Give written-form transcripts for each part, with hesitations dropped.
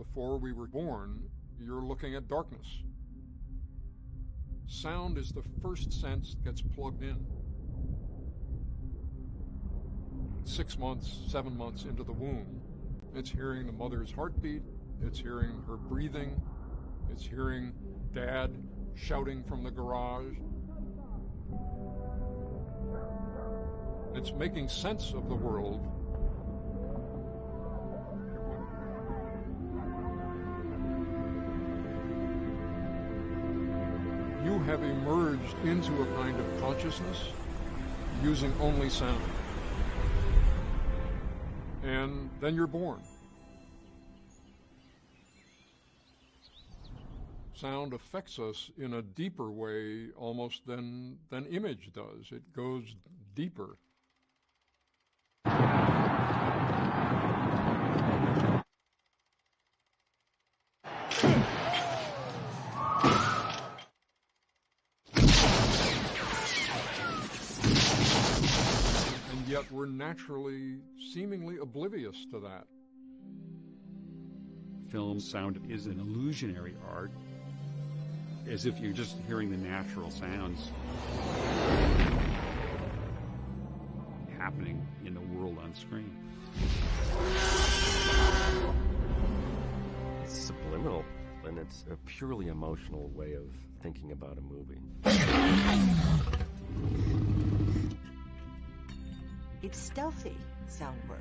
before we were born, you're looking at darkness. Sound is the first sense that gets plugged in. 6 months, 7 months into the womb, it's hearing the mother's heartbeat, it's hearing her breathing, it's hearing Dad shouting from the garage. It's making sense of the world. You have emerged into a kind of consciousness using only sound. And then you're born. Sound affects us in a deeper way almost than image does. It goes deeper. And yet we're naturally, seemingly oblivious to that. Film sound is an illusionary art, as if you're just hearing the natural sounds happening in the world on screen. It's subliminal, and it's a purely emotional way of thinking about a movie. It's stealthy sound work.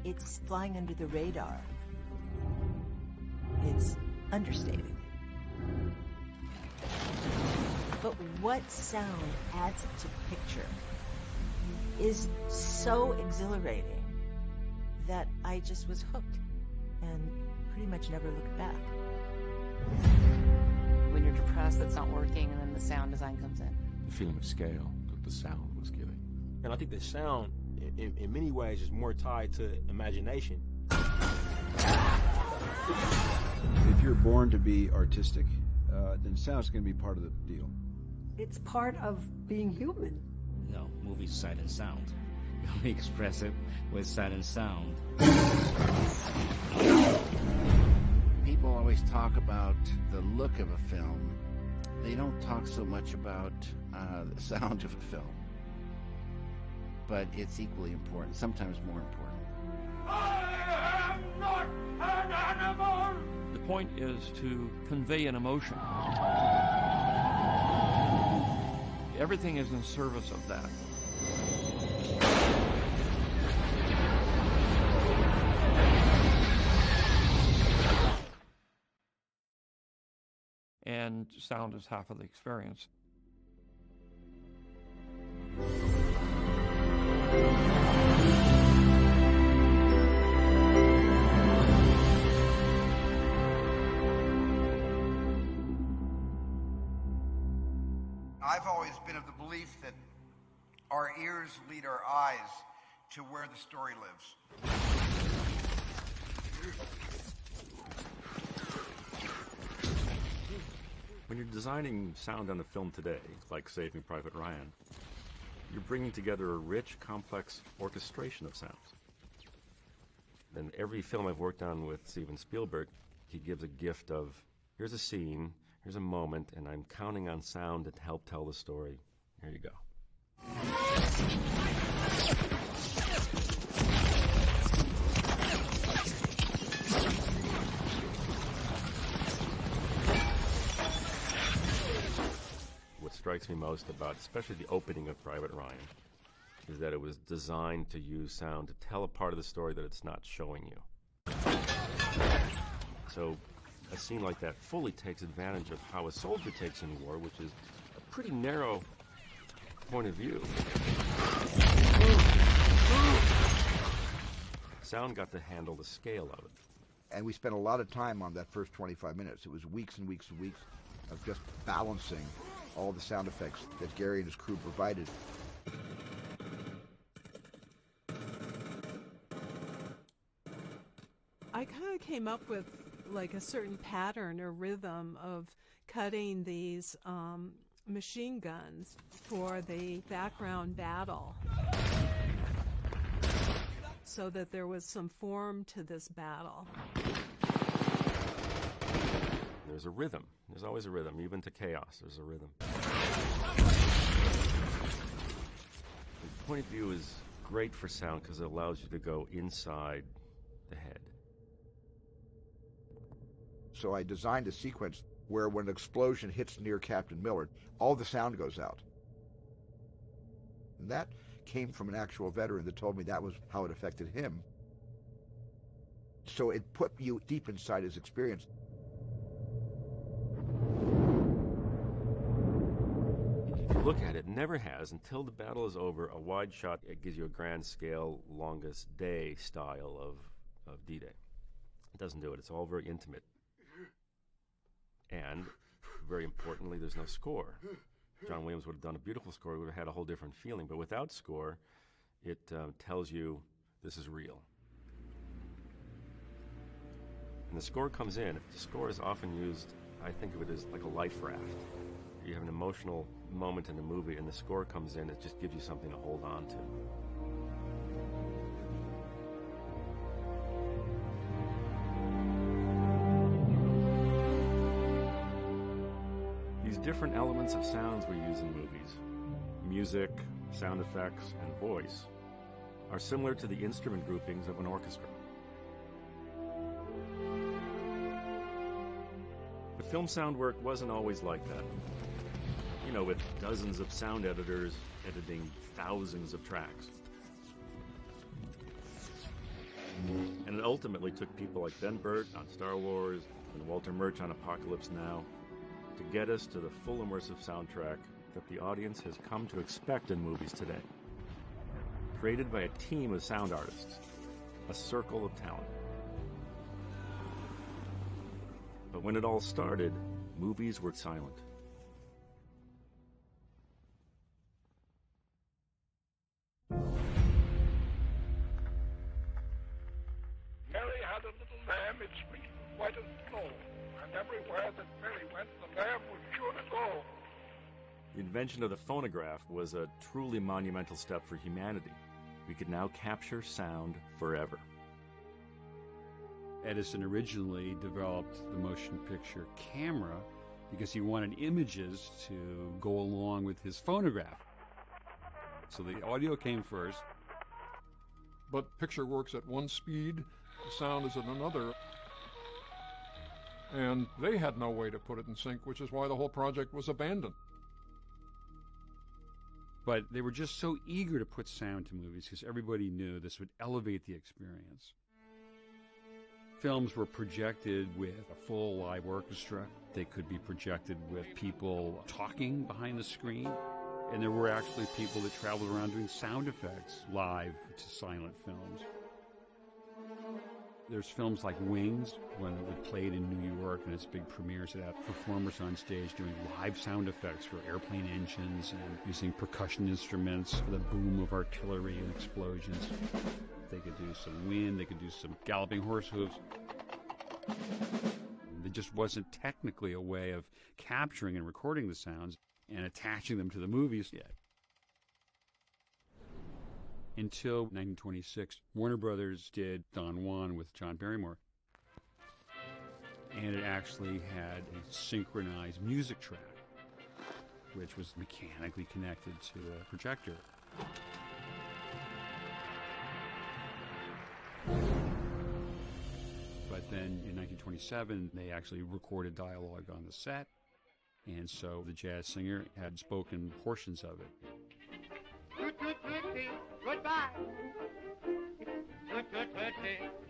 It's flying under the radar. It's understated. But what sound adds to the picture is so exhilarating that I just was hooked and pretty much never looked back. When you're depressed, that's not working, and then the sound design comes in. The feeling of scale that the sound was giving. And I think the sound, in many ways, is more tied to imagination. If you're born to be artistic, then sound's going to be part of the deal. It's part of being human. No, movies sight and sound. You only express it with sight and sound. People always talk about the look of a film. They don't talk so much about the sound of a film. But it's equally important, sometimes more important. I am not an animal! The point is to convey an emotion. Everything is in service of that. And sound is half of the experience. I've always been of the belief that our ears lead our eyes to where the story lives. When you're designing sound on a film today, like Saving Private Ryan, you're bringing together a rich, complex orchestration of sounds. And every film I've worked on with Steven Spielberg, he gives a gift of, here's a scene, here's a moment, and I'm counting on sound to help tell the story. Here you go. What strikes me most about, especially the opening of Private Ryan, is that it was designed to use sound to tell a part of the story that it's not showing you. So a scene like that fully takes advantage of how a soldier takes in war, which is a pretty narrow point of view. Sound got to handle the scale of it. And we spent a lot of time on that first 25 minutes. It was weeks and weeks and weeks of just balancing all the sound effects that Gary and his crew provided. I kind of came up with like a certain pattern or rhythm of cutting these machine guns for the background battle so that there was some form to this battle. There's a rhythm. There's always a rhythm. Even to chaos, there's a rhythm. The point of view is great for sound because it allows you to go inside the head. So I designed a sequence where when an explosion hits near Captain Miller, all the sound goes out. And that came from an actual veteran that told me that was how it affected him. So it put you deep inside his experience. If you look at it, it never has, until the battle is over, a wide shot. It gives you a grand scale, longest day style of D-Day. It doesn't do it. It's all very intimate. And, very importantly, there's no score. John Williams would have done a beautiful score. He would have had a whole different feeling. But without score, it tells you this is real. And the score comes in. The score is often used, I think of it as like a life raft. You have an emotional moment in the movie, and the score comes in. It just gives you something to hold on to. These different elements of sounds we use in movies, music, sound effects, and voice, are similar to the instrument groupings of an orchestra. The film sound work wasn't always like that. You know, with dozens of sound editors editing thousands of tracks. And it ultimately took people like Ben Burt on Star Wars and Walter Murch on Apocalypse Now to get us to the full immersive soundtrack that the audience has come to expect in movies today. Created by a team of sound artists, a circle of talent. But when it all started, movies were silent. Mary had a little lamb, its fleece was white as snow, and everywhere that Mary went, the lamb was sure to go. The invention of the phonograph was a truly monumental step for humanity. We could now capture sound forever. Edison originally developed the motion picture camera because he wanted images to go along with his phonograph. So the audio came first. But picture works at one speed, the sound is at another. And they had no way to put it in sync, which is why the whole project was abandoned. But they were just so eager to put sound to movies because everybody knew this would elevate the experience. Films were projected with a full live orchestra. They could be projected with people talking behind the screen. And there were actually people that traveled around doing sound effects live to silent films. There's films like Wings, when it was played in New York and its big premieres, it had performers on stage doing live sound effects for airplane engines and using percussion instruments for the boom of artillery and explosions. They could do some wind, they could do some galloping horse hooves. There just wasn't technically a way of capturing and recording the sounds and attaching them to the movies yet. Until 1926, Warner Brothers did Don Juan with John Barrymore. And it actually had a synchronized music track, which was mechanically connected to the projector. But then in 1927, they actually recorded dialogue on the set, and so the jazz singer had spoken portions of it. Goodbye.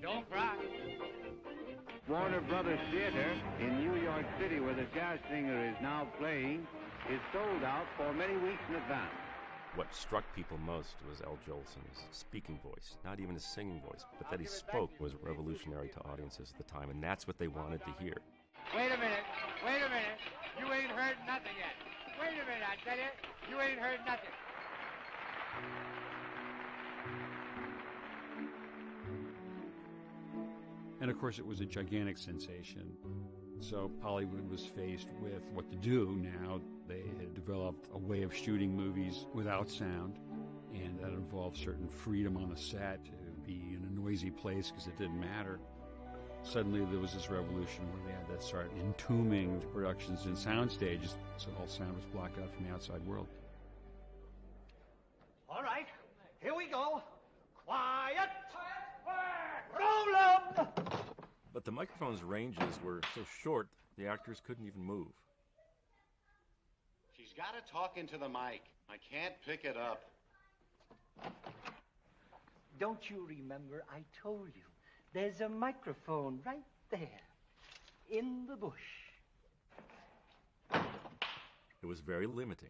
Don't cry. Warner Brothers Theater in New York City, where the jazz singer is now playing, is sold out for many weeks in advance. What struck people most was Al Jolson's speaking voice, not even his singing voice, but that he spoke was revolutionary to audiences at the time, and that's what they wanted to hear. Wait a minute. You ain't heard nothing yet. Wait a minute, I tell you. You ain't heard nothing. And of course, it was a gigantic sensation. So Hollywood was faced with what to do now. They had developed a way of shooting movies without sound, and that involved certain freedom on the set to be in a noisy place because it didn't matter. Suddenly there was this revolution where they had to start entombing productions in sound stages, so all sound was blocked out from the outside world. All right, here we go. Quiet! Roll 'em! But the microphone's ranges were so short, the actors couldn't even move. She's got to talk into the mic. I can't pick it up. Don't you remember I told you? There's a microphone right there, in the bush. It was very limiting.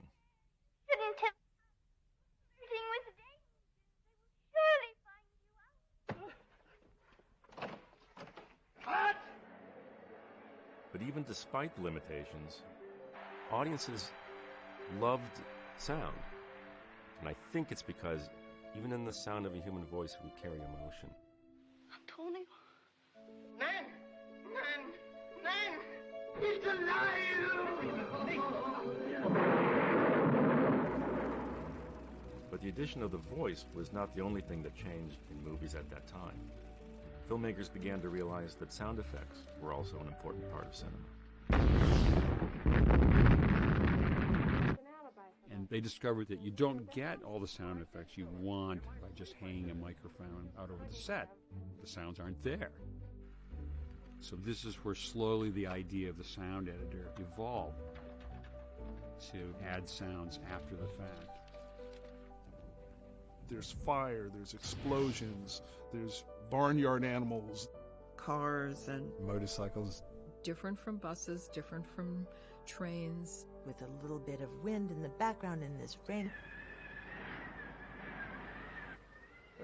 But even despite the limitations, audiences loved sound. And I think it's because even in the sound of a human voice, we carry emotion. Tony? Nan! Nan! Nan! He's alive! But the addition of the voice was not the only thing that changed in movies at that time. Filmmakers began to realize that sound effects were also an important part of cinema. And they discovered that you don't get all the sound effects you want by just hanging a microphone out over the set. The sounds aren't there. So this is where slowly the idea of the sound editor evolved to add sounds after the fact. There's fire, there's explosions, there's barnyard animals. Cars and motorcycles. Different from buses, different from trains. With a little bit of wind in the background in this rain.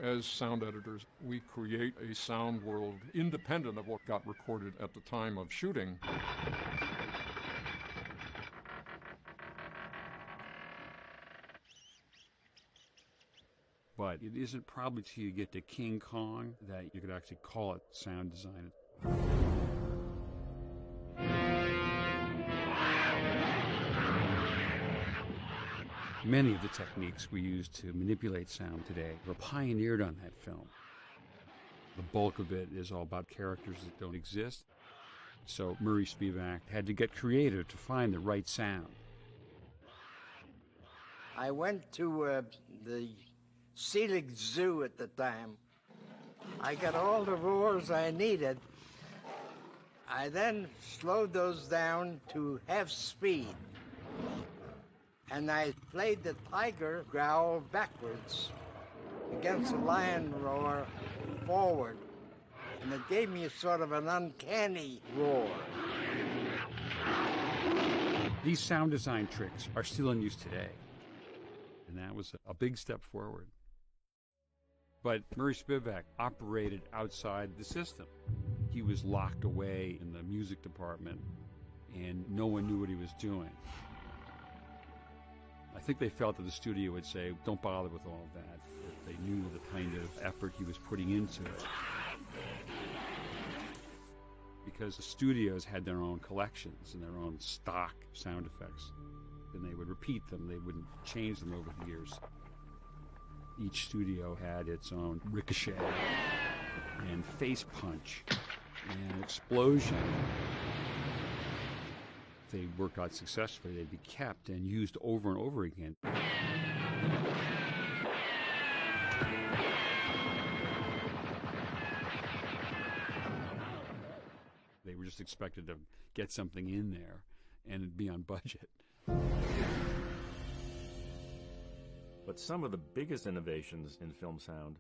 As sound editors, we create a sound world independent of what got recorded at the time of shooting. But it isn't probably till you get to King Kong that you could actually call it sound design. Many of the techniques we use to manipulate sound today were pioneered on that film. The bulk of it is all about characters that don't exist. So Murray Spivak had to get creative to find the right sound. I went to the Selig Zoo at the time. I got all the roars I needed. I then slowed those down to half speed. And I played the tiger growl backwards against the lion roar forward. And it gave me a sort of an uncanny roar. These sound design tricks are still in use today. And that was a big step forward. But Murray Spivak operated outside the system. He was locked away in the music department, and no one knew what he was doing. I think they felt that the studio would say, don't bother with all of that, if they knew the kind of effort he was putting into it. Because the studios had their own collections and their own stock sound effects, and they would repeat them. They wouldn't change them over the years. Each studio had its own ricochet and face punch and explosion. If they worked out successfully, they'd be kept and used over and over again. They were just expected to get something in there and be on budget. But some of the biggest innovations in film sound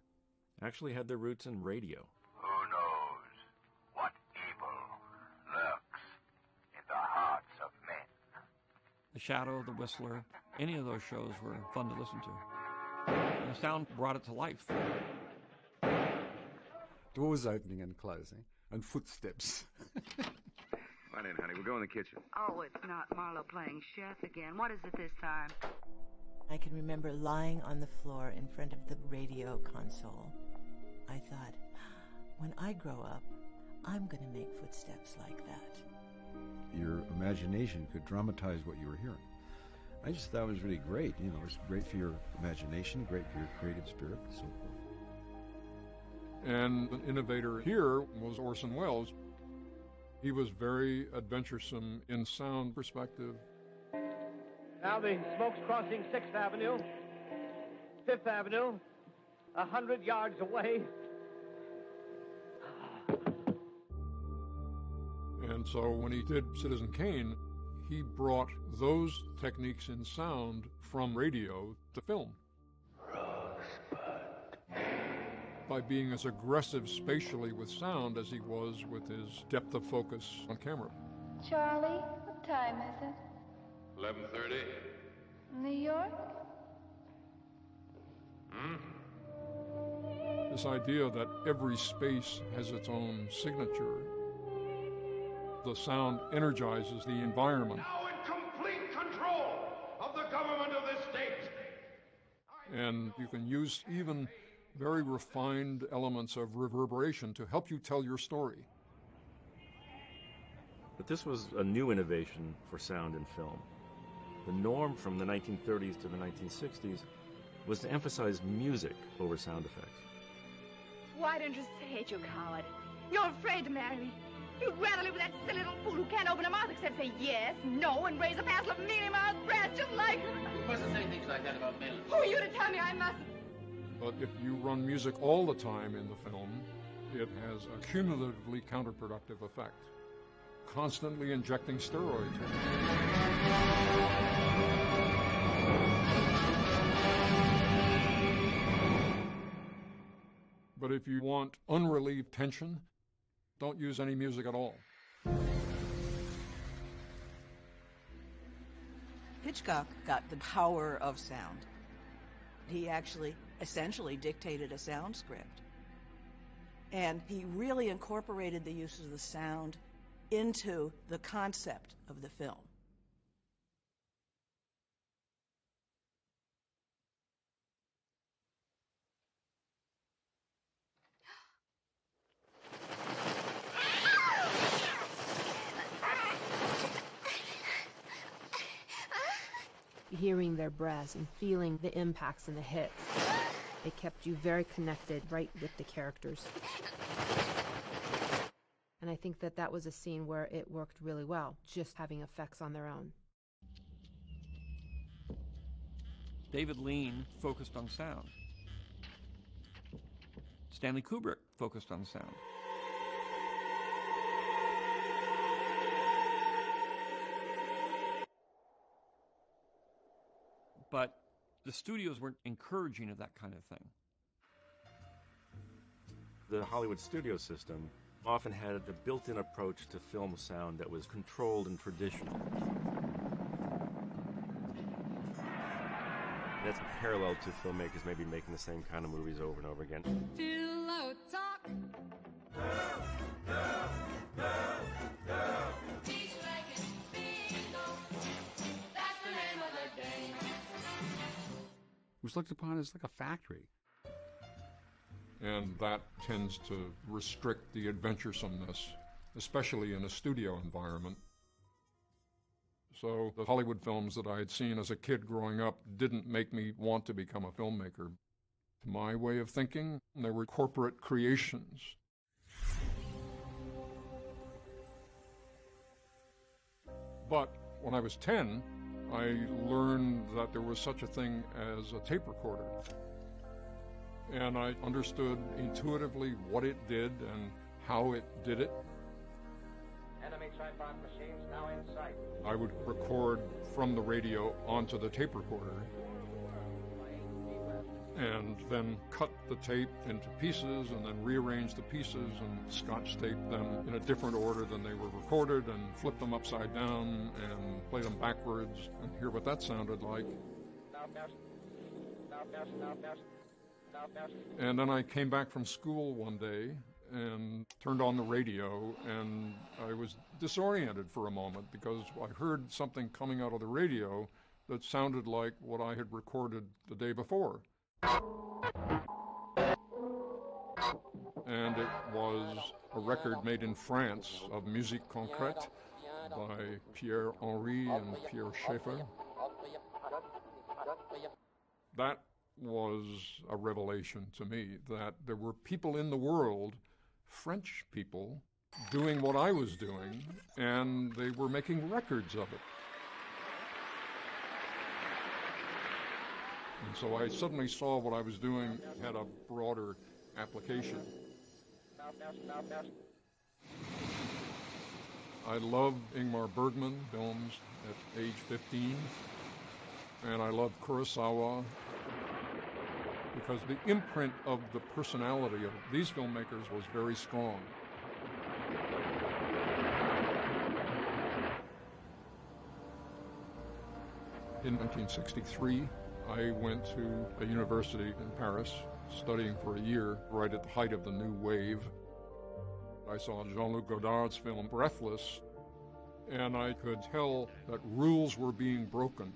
actually had their roots in radio. Who knows what evil lurks in the hearts of men? The Shadow, The Whistler, any of those shows were fun to listen to. And the sound brought it to life. Doors opening and closing, and footsteps. Right in, honey. We'll go in the kitchen. Oh, it's not Marlo playing chef again. What is it this time? I can remember lying on the floor in front of the radio console. I thought, when I grow up, I'm going to make footsteps like that. Your imagination could dramatize what you were hearing. I just thought it was really great. You know, it's great for your imagination, great for your creative spirit, and so forth. And the innovator here was Orson Welles. He was very adventuresome in sound perspective. Now the smoke's crossing 6th Avenue, 5th Avenue, 100 yards away. And so when he did Citizen Kane, he brought those techniques in sound from radio to film. By being as aggressive spatially with sound as he was with his depth of focus on camera. Charlie, what time is it? 11:30. New York? This idea that every space has its own signature. The sound energizes the environment. Now in complete control of the government of this state. And you can use even very refined elements of reverberation to help you tell your story. But this was a new innovation for sound in film. The norm from the 1930s to the 1960s was to emphasize music over sound effects. Why don't you say it, you coward? You're afraid to marry me. You'd rather live with that silly little fool who can't open her mouth except say yes, no, and raise a passel of mealy-mouthed brats just like her. You mustn't say things like that about Mills. Who are you to tell me I mustn't? But if you run music all the time in the film, it has a cumulatively counterproductive effect. Constantly injecting steroids. But if you want unrelieved tension, don't use any music at all. Hitchcock got the power of sound. He actually essentially dictated a sound script. And he really incorporated the use of the sound into the concept of the film. Hearing their breaths and feeling the impacts and the hits. It kept you very connected right with the characters. And I think that that was a scene where it worked really well, just having effects on their own. David Lean focused on sound. Stanley Kubrick focused on sound. But the studios weren't encouraging of that kind of thing. The Hollywood studio system often had a built-in approach to film sound that was controlled and traditional. That's parallel to filmmakers maybe making the same kind of movies over and over again. Pillow talk. It was looked upon as like a factory. And that tends to restrict the adventuresomeness, especially in a studio environment. So the Hollywood films that I had seen as a kid growing up didn't make me want to become a filmmaker. To my way of thinking, they were corporate creations. But when I was 10, I learned that there was such a thing as a tape recorder. And I understood intuitively what it did and how it did it. Enemy tripod machines now in sight. I would record from the radio onto the tape recorder and then cut the tape into pieces and then rearrange the pieces and scotch tape them in a different order than they were recorded and flip them upside down and play them backwards and hear what that sounded like. And then I came back from school one day and turned on the radio, and I was disoriented for a moment because I heard something coming out of the radio that sounded like what I had recorded the day before. And it was a record made in France of musique concrète by Pierre Henry and Pierre Schaeffer. That was a revelation to me, that there were people in the world, French people, doing what I was doing, and they were making records of it. And so I suddenly saw what I was doing had a broader application. I loved Ingmar Bergman films at age 15, and I loved Kurosawa because the imprint of the personality of these filmmakers was very strong. In 1963, I went to a university in Paris, studying for a year, right at the height of the new wave. I saw Jean-Luc Godard's film Breathless, and I could tell that rules were being broken.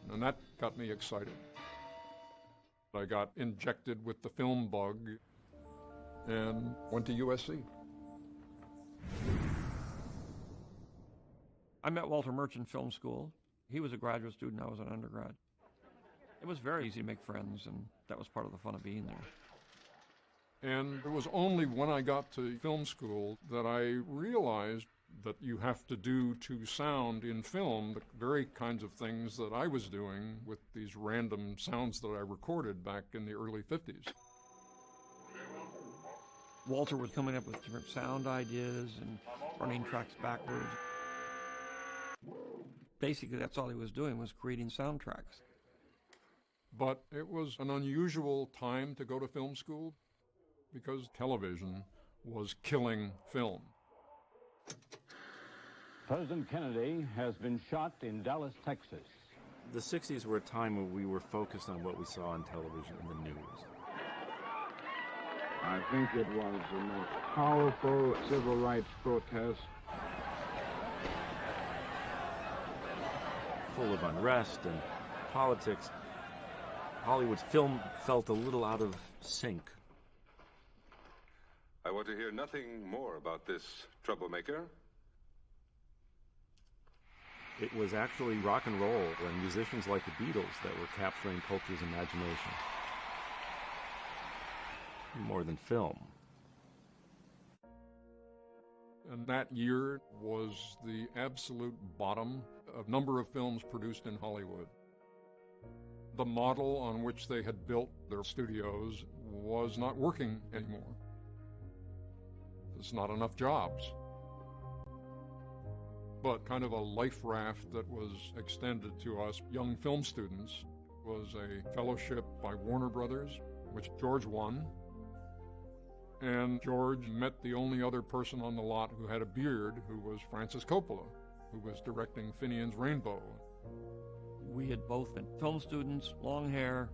And that got me excited. I got injected with the film bug and went to USC. I met Walter Murch in film school. He was a graduate student, I was an undergrad. It was very easy to make friends, and that was part of the fun of being there. And it was only when I got to film school that I realized that you have to do to sound in film the very kinds of things that I was doing with these random sounds that I recorded back in the early 50s. Walter was coming up with different sound ideas and running tracks backwards. Basically, that's all he was doing, was creating soundtracks. But it was an unusual time to go to film school because television was killing film. President Kennedy has been shot in Dallas, Texas. The 60s were a time when we were focused on what we saw on television and the news. I think it was the most powerful civil rights protest. Full of unrest and politics. Hollywood's film felt a little out of sync. I want to hear nothing more about this troublemaker. It was actually rock and roll and musicians like the Beatles that were capturing culture's imagination. More than film. And that year was the absolute bottom of number of films produced in Hollywood. The model on which they had built their studios was not working anymore. There's not enough jobs. But kind of a life raft that was extended to us young film students was a fellowship by Warner Brothers, which George won. And George met the only other person on the lot who had a beard, who was Francis Coppola, who was directing Finian's Rainbow. We had both been film students, long hair.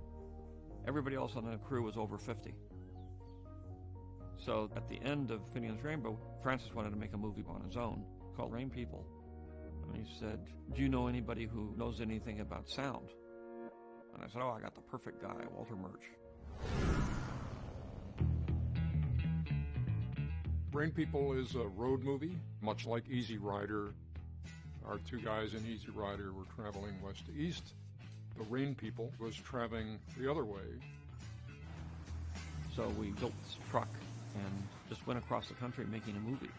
Everybody else on the crew was over 50. So at the end of Finian's Rainbow, Francis wanted to make a movie on his own called Rain People. And he said, "Do you know anybody who knows anything about sound?" And I said, "Oh, I got the perfect guy, Walter Murch." Rain People is a road movie, much like Easy Rider. Our two guys in Easy Rider were traveling west to east. The Rain People was traveling the other way. So we built this truck and just went across the country making a movie.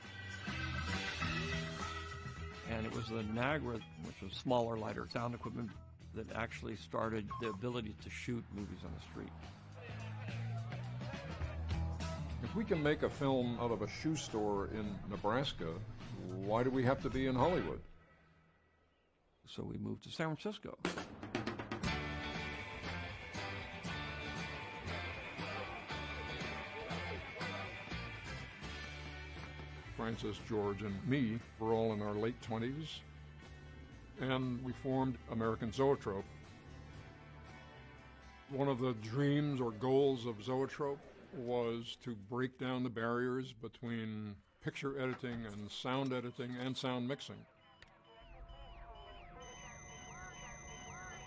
And it was the Niagara, which was smaller, lighter sound equipment, that actually started the ability to shoot movies on the street. If we can make a film out of a shoe store in Nebraska, why do we have to be in Hollywood? So we moved to San Francisco. Francis, George, and me were all in our late 20s, and we formed American Zoetrope. One of the dreams or goals of Zoetrope was to break down the barriers between picture editing and sound mixing.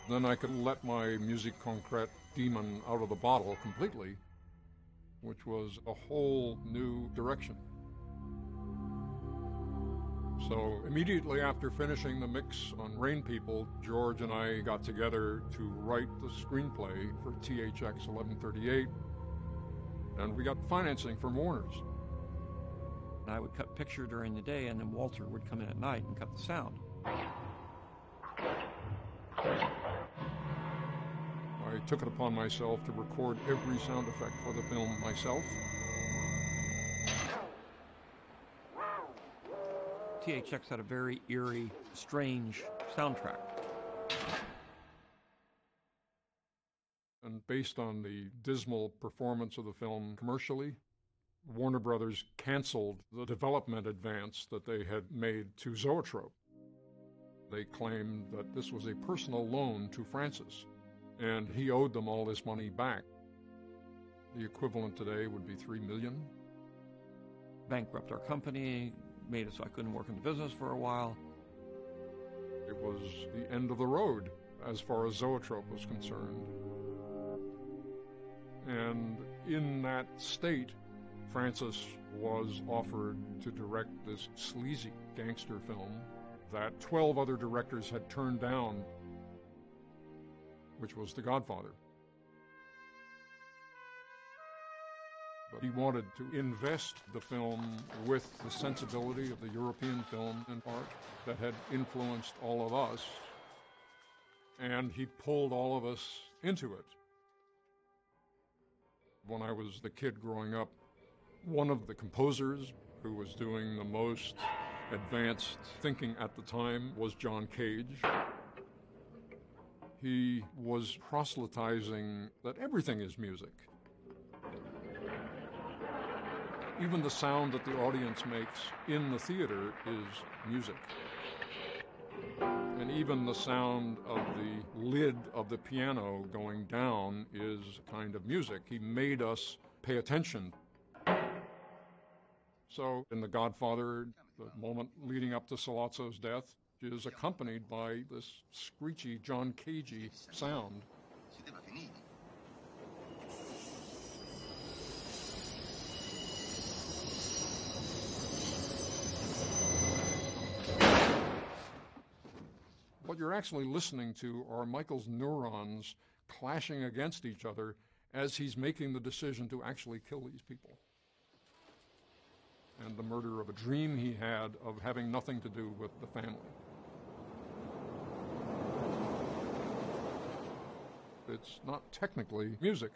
Then I could let my musique concrète demon out of the bottle completely, which was a whole new direction. So immediately after finishing the mix on Rain People, George and I got together to write the screenplay for THX 1138, and we got financing from Warner's. And I would cut picture during the day, and then Walter would come in at night and cut the sound. I took it upon myself to record every sound effect for the film myself. THX had a very eerie, strange soundtrack. And based on the dismal performance of the film commercially, Warner Brothers canceled the development advance that they had made to Zoetrope. They claimed that this was a personal loan to Francis, and he owed them all this money back. The equivalent today would be $3 million. Bankrupt our company, made it so I couldn't work in the business for a while. It was the end of the road as far as Zoetrope was concerned. And in that state, Francis was offered to direct this sleazy gangster film that 12 other directors had turned down, which was The Godfather. But he wanted to invest the film with the sensibility of the European film and art that had influenced all of us, and he pulled all of us into it. When I was the kid growing up, one of the composers who was doing the most advanced thinking at the time was John Cage. He was proselytizing that everything is music. Even the sound that the audience makes in the theater is music. And even the sound of the lid of the piano going down is a kind of music. He made us pay attention. So in The Godfather, the moment leading up to Sollozzo's death is accompanied by this screechy, John Cagey sound. What you're actually listening to are Michael's neurons clashing against each other as he's making the decision to actually kill these people. And the murder of a dream he had of having nothing to do with the family. It's not technically music,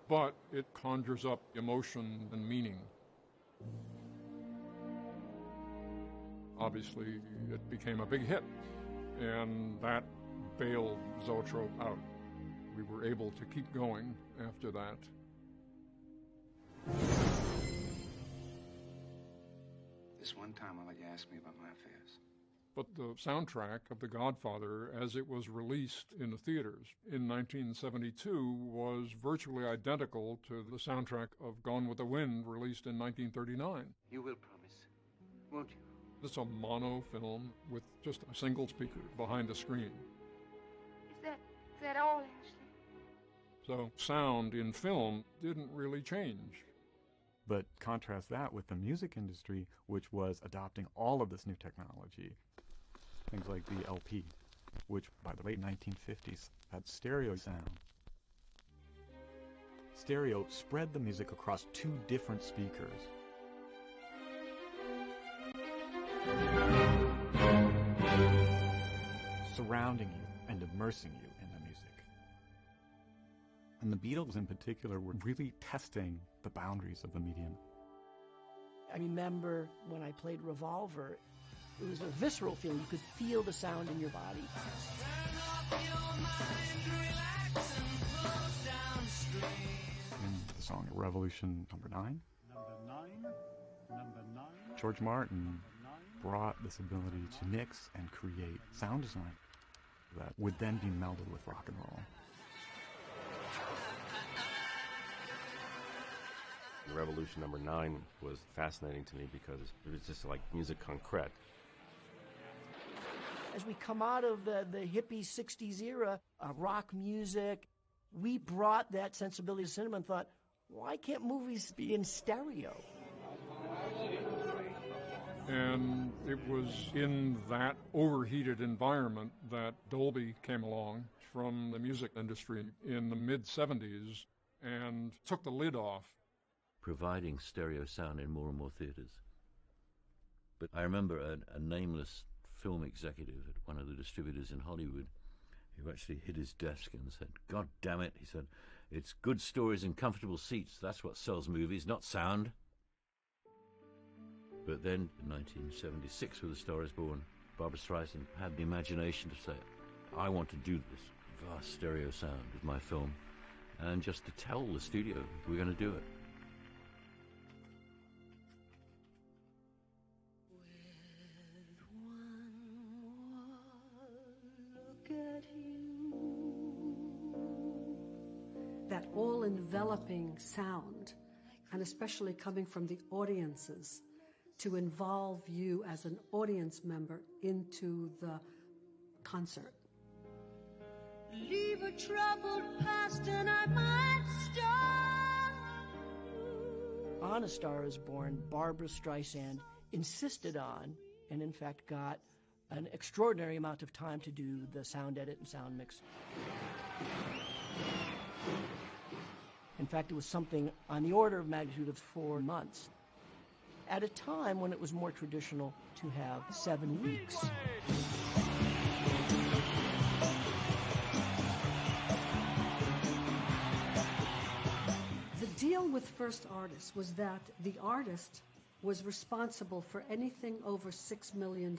but it conjures up emotion and meaning. Obviously, it became a big hit, and that bailed Zoetrope out. We were able to keep going after that. This one time I'll let you ask me about my affairs. But the soundtrack of The Godfather, as it was released in the theaters in 1972, was virtually identical to the soundtrack of Gone with the Wind, released in 1939. You will promise, won't you? It's a mono film with just a single speaker behind the screen. Is that all, Ashley? So sound in film didn't really change. But contrast that with the music industry, which was adopting all of this new technology. Things like the LP, which by the late 1950s had stereo sound. Stereo spread the music across two different speakers. Surrounding you and immersing you in the music. And the Beatles in particular were really testing the boundaries of the medium. I remember when I played Revolver, it was a visceral feeling. You could feel the sound in your body. In the song Revolution number 9, George Martin brought this ability to mix and create sound design that would then be melded with rock and roll. Revolution number 9 was fascinating to me because it was just like musique concrète. As we come out of the hippie 60s era, rock music, we brought that sensibility to cinema and thought, why can't movies be in stereo? And it was in that overheated environment that Dolby came along from the music industry in the mid-'70s and took the lid off. Providing stereo sound in more and more theaters. But I remember a nameless film executive at one of the distributors in Hollywood who actually hit his desk and said, "God damn it," he said, "it's good stories and comfortable seats. That's what sells movies, not sound." But then, in 1976, with A Star Is Born, Barbra Streisand had the imagination to say, "I want to do this vast stereo sound with my film," and just to tell the studio, "We're going to do it." That all-enveloping sound, and especially coming from the audiences, to involve you as an audience member into the concert. Leave a troubled past and I might start. On A Star Is Born, Barbra Streisand insisted on, and in fact got, an extraordinary amount of time to do the sound edit and sound mix. In fact, it was something on the order of magnitude of 4 months, at a time when it was more traditional to have 7 weeks. The deal with First Artist was that the artist was responsible for anything over $6 million.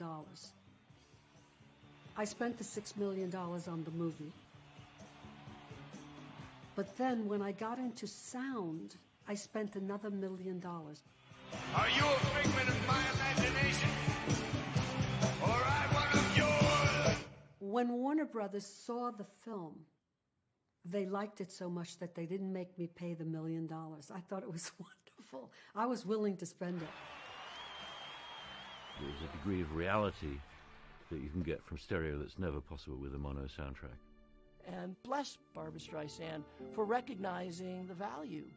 I spent the $6 million on the movie. But then when I got into sound, I spent another $1 million. Are you a figment of my imagination? Or I one of yours? When Warner Brothers saw the film, they liked it so much that they didn't make me pay the $1 million. I thought it was wonderful. I was willing to spend it. There's a degree of reality that you can get from stereo that's never possible with a mono soundtrack. And bless Barbra Streisand for recognizing the value.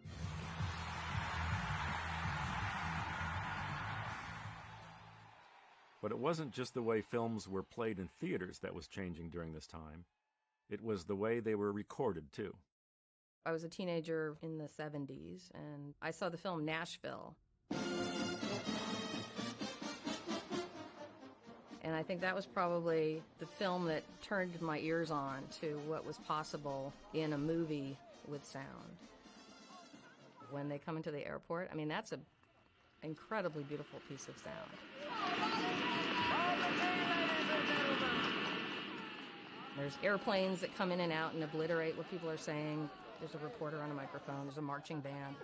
But it wasn't just the way films were played in theaters that was changing during this time. It was the way they were recorded, too. I was a teenager in the 70s, and I saw the film Nashville. And I think that was probably the film that turned my ears on to what was possible in a movie with sound. When they come into the airport, I mean, that's an incredibly beautiful piece of sound. There's airplanes that come in and out and obliterate what people are saying. There's a reporter on a microphone. There's a marching band.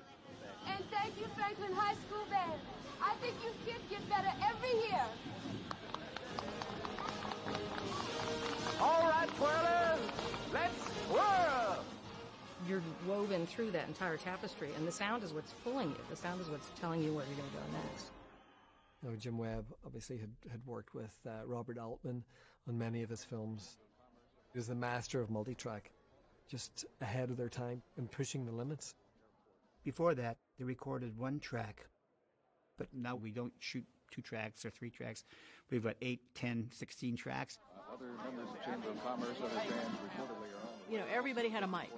And thank you, Franklin High School Band. I think you kids get better every year. All right, twirlers, let's whirl! You're woven through that entire tapestry, and the sound is what's pulling you. The sound is what's telling you where you're going to go next. You know, Jim Webb obviously had worked with Robert Altman on many of his films. He was the master of multitrack, just ahead of their time and pushing the limits. Before that, they recorded 1 track, but now we don't shoot 2 tracks or 3 tracks. We've got 8, 10, 16 tracks. Other members of the Chamber of Commerce, other bands reportedly are on. You know, everybody had a mic.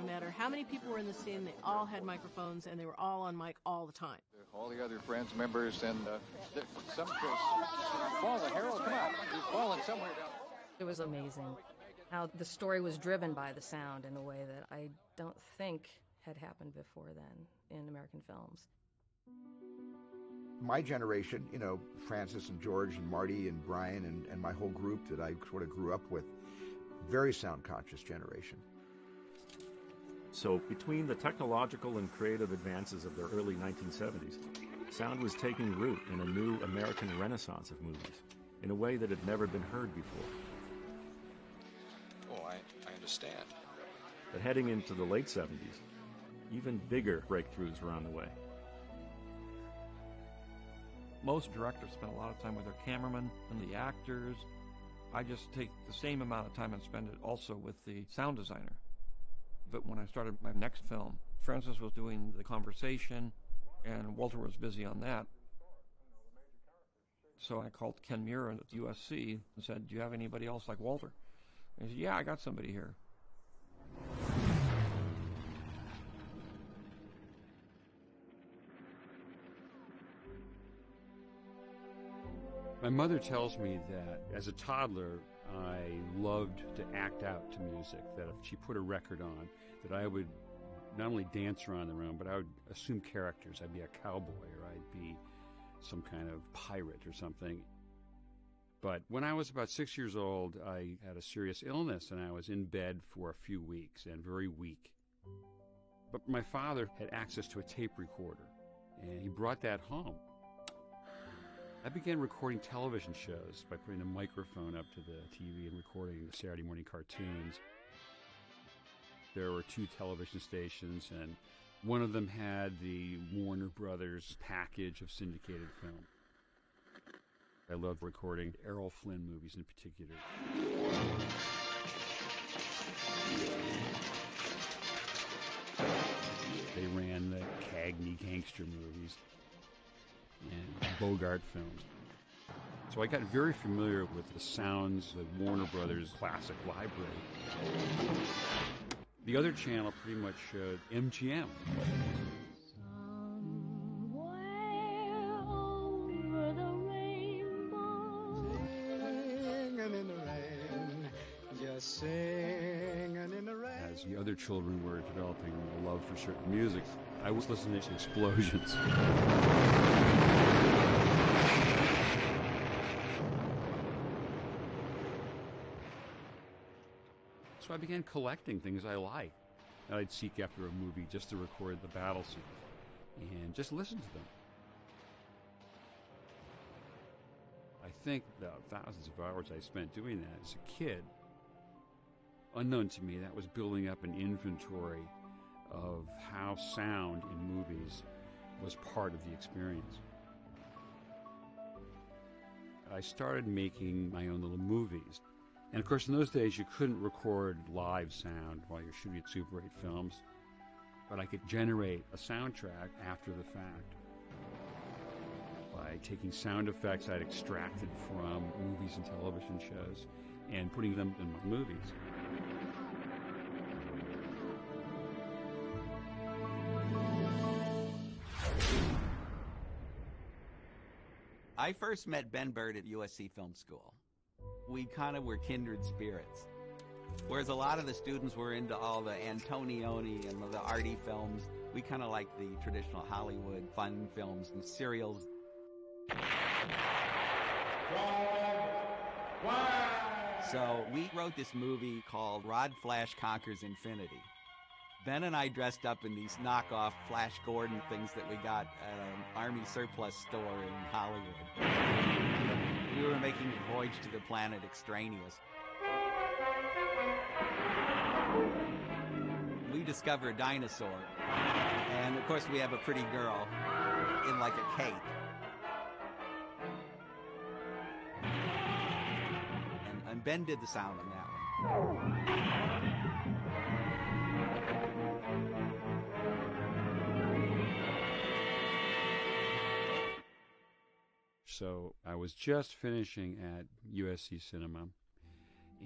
No matter how many people were in the scene, they all had microphones, and they were all on mic all the time. All the other friends, members, and some fallen. Harold, come on. You've fallen somewhere down. It was amazing how the story was driven by the sound in a way that I don't think had happened before then in American films. My generation, you know, Francis and George and Marty and Brian and my whole group that I sort of grew up with, very sound-conscious generation. So between the technological and creative advances of the early 1970s, sound was taking root in a new American renaissance of movies in a way that had never been heard before. Oh, I understand. But heading into the late 70s, even bigger breakthroughs were on the way. Most directors spend a lot of time with their cameramen and the actors. I just take the same amount of time and spend it also with the sound designer. But when I started my next film, Francis was doing the conversation, and Walter was busy on that. So I called Ken Muir at USC and said, do you have anybody else like Walter? And he said, yeah, I got somebody here. My mother tells me that as a toddler, I loved to act out to music, that if she put a record on, that I would not only dance around the room, but I would assume characters. I'd be a cowboy, or I'd be some kind of pirate or something. But when I was about 6 years old, I had a serious illness, and I was in bed for a few weeks and very weak. But my father had access to a tape recorder, and he brought that home. I began recording television shows by putting a microphone up to the TV and recording the Saturday morning cartoons. There were 2 television stations, and one of them had the Warner Brothers package of syndicated film. I loved recording Errol Flynn movies in particular. They ran the Cagney gangster movies and Bogart films. So I got very familiar with the sounds of Warner Brothers classic library. The other channel pretty much showed MGM. As the other children were developing a love for certain music, I was listening to explosions. So I began collecting things I liked. I'd seek after a movie just to record the battle scenes and just listen to them. I think the thousands of hours I spent doing that as a kid, unknown to me, that was building up an inventory of how sound in movies was part of the experience. I started making my own little movies. And of course, in those days, you couldn't record live sound while you're shooting Super 8 films, but I could generate a soundtrack after the fact by taking sound effects I'd extracted from movies and television shows and putting them in my movies. I first met Ben Bird at USC Film School. We kind of were kindred spirits. Whereas a lot of the students were into all the Antonioni and the arty films, we kind of liked the traditional Hollywood fun films and serials. So we wrote this movie called Rod Flash Conquers Infinity. Ben and I dressed up in these knockoff Flash Gordon things that we got at an Army surplus store in Hollywood. We were making a voyage to the planet Extraneous. We discover a dinosaur, and of course we have a pretty girl in like a cape. And Ben did the sound on that one. So I was just finishing at USC Cinema,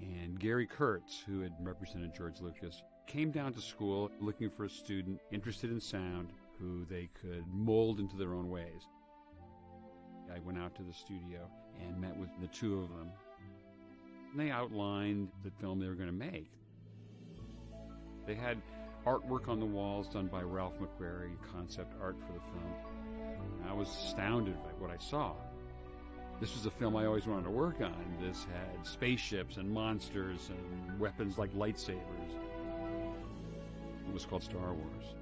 and Gary Kurtz, who had represented George Lucas, came down to school looking for a student interested in sound who they could mold into their own ways. I went out to the studio and met with the 2 of them. And they outlined the film they were going to make. They had artwork on the walls done by Ralph McQuarrie, concept art for the film. I was astounded by what I saw. This was a film I always wanted to work on. This had spaceships and monsters and weapons like lightsabers. It was called Star Wars.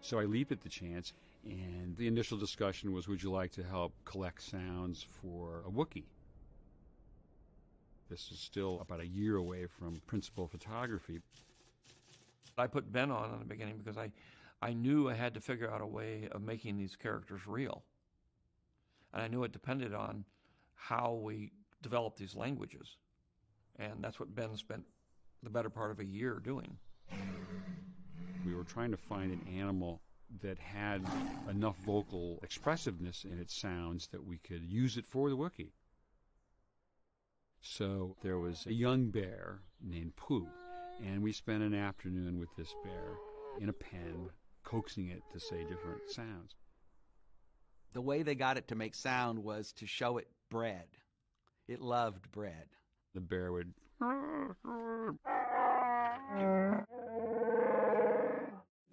So I leaped at the chance, and the initial discussion was, would you like to help collect sounds for a Wookiee? This is still about a year away from principal photography. I put Ben on in the beginning because I knew I had to figure out a way of making these characters real. And I knew it depended on how we developed these languages. And that's what Ben spent the better part of a year doing. We were trying to find an animal that had enough vocal expressiveness in its sounds that we could use it for the Wookiee. So there was a young bear named Pooh, and we spent an afternoon with this bear in a pen, coaxing it to say different sounds. The way they got it to make sound was to show it bread. It loved bread. The bear would...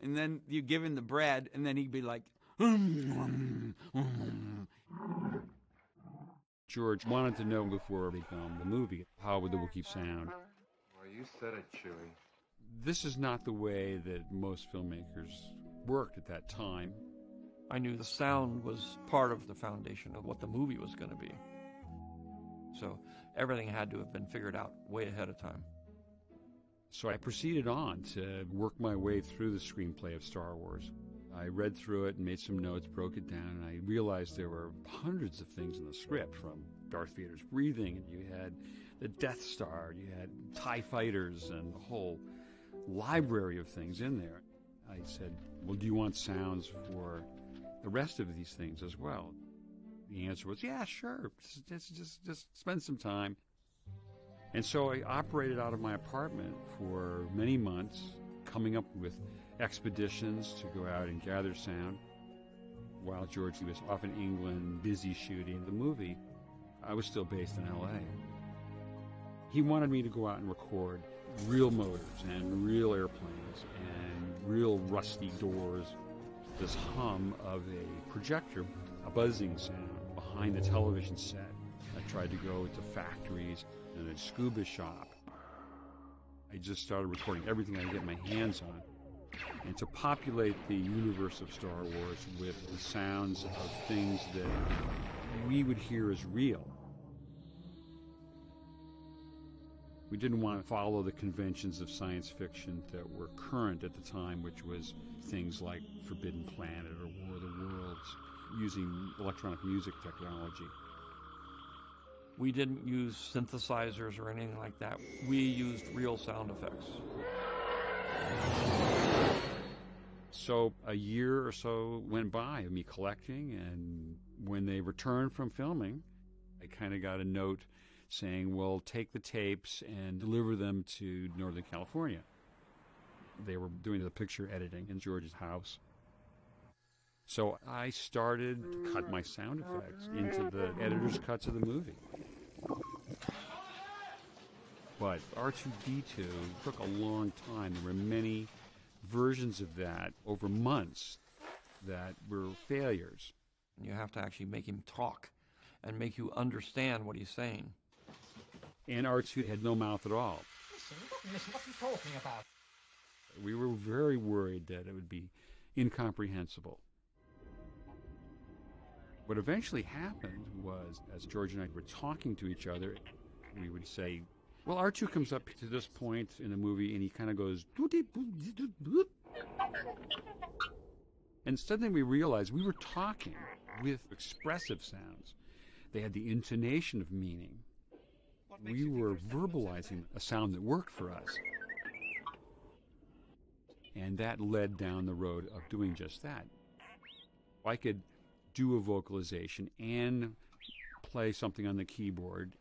And then you give him the bread, and then he'd be like... George wanted to know before they filmed the movie, how would the Wookiee sound? Well, you said it, Chewie. This is not the way that most filmmakers worked at that time. I knew the sound was part of the foundation of what the movie was going to be. So everything had to have been figured out way ahead of time. So I proceeded on to work my way through the screenplay of Star Wars. I read through it and made some notes, broke it down, and I realized there were hundreds of things in the script, from Darth Vader's breathing, and you had the Death Star, you had TIE fighters, and a whole library of things in there. I said, well, do you want sounds for the rest of these things as well? The answer was, yeah, sure, just spend some time. And so I operated out of my apartment for many months, coming up with expeditions to go out and gather sound. While George was off in England, busy shooting the movie, I was still based in L.A. He wanted me to go out and record real motors and real airplanes and real rusty doors, this hum of a projector, a buzzing sound behind the television set. I tried to go to factories and a scuba shop. I just started recording everything I could get my hands on, and to populate the universe of Star Wars with the sounds of things that we would hear as real. We didn't want to follow the conventions of science fiction that were current at the time, which was things like Forbidden Planet or War of the Worlds, using electronic music technology. We didn't use synthesizers or anything like that. We used real sound effects. So a year or so went by of me collecting, and when they returned from filming, I kind of got a note saying, well, take the tapes and deliver them to Northern California. They were doing the picture editing in George's house. So I started to cut my sound effects into the editor's cuts of the movie. But R2-D2 took a long time. There were many versions of that over months that were failures. You have to actually make him talk and make you understand what he's saying. And R2 had no mouth at all. Listen, what are you talking about? We were very worried that it would be incomprehensible. What eventually happened was, as George and I were talking to each other, we would say, well, R2 comes up to this point in the movie and he kind of goes, and suddenly we realized we were talking with expressive sounds. They had the intonation of meaning. We were verbalizing a sound that worked for us. And that led down the road of doing just that. I could do a vocalization and play something on the keyboard,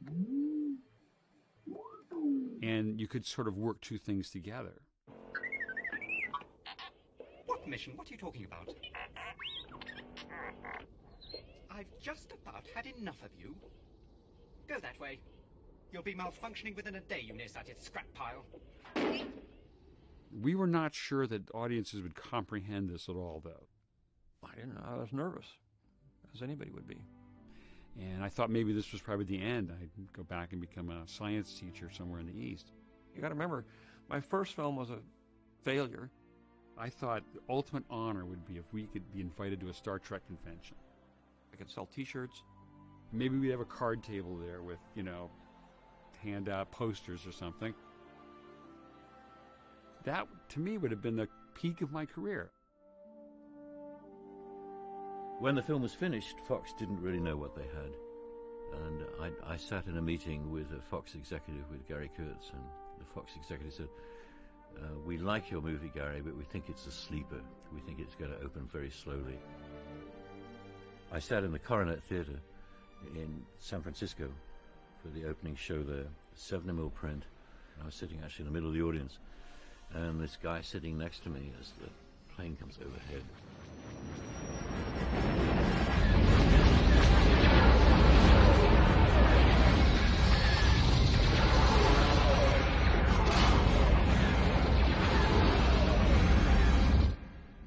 and you could sort of work two things together. What mission? What are you talking about? I've just about had enough of you. Go that way. You'll be malfunctioning within a day, you nearsighted scrap pile. We were not sure that audiences would comprehend this at all, though. I didn't know. I was nervous, as anybody would be. And I thought maybe this was probably the end. I'd go back and become a science teacher somewhere in the East. You got to remember, my first film was a failure. I thought the ultimate honor would be if we could be invited to a Star Trek convention. I could sell T-shirts. Maybe we'd have a card table there with, hand out posters or something. That, to me, would have been the peak of my career. When the film was finished, Fox didn't really know what they had. And I sat in a meeting with a Fox executive, with Gary Kurtz, and the Fox executive said, We like your movie, Gary, but we think it's a sleeper. We think it's going to open very slowly. I sat in the Coronet Theater in San Francisco for the opening show there, 70mm print. I was sitting actually in the middle of the audience, and this guy sitting next to me as the plane comes overhead.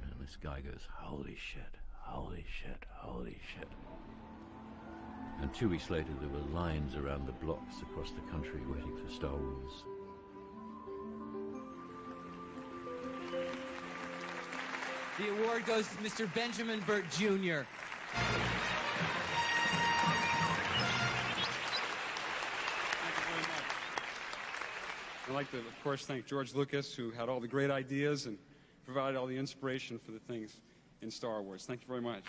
And this guy goes, holy shit, holy shit, holy shit. And 2 weeks later, there were lines around the blocks across the country waiting for Star Wars. The award goes to Mr. Benjamin Burt Jr. I'd like to, of course, thank George Lucas, who had all the great ideas and provided all the inspiration for the things in Star Wars. Thank you very much.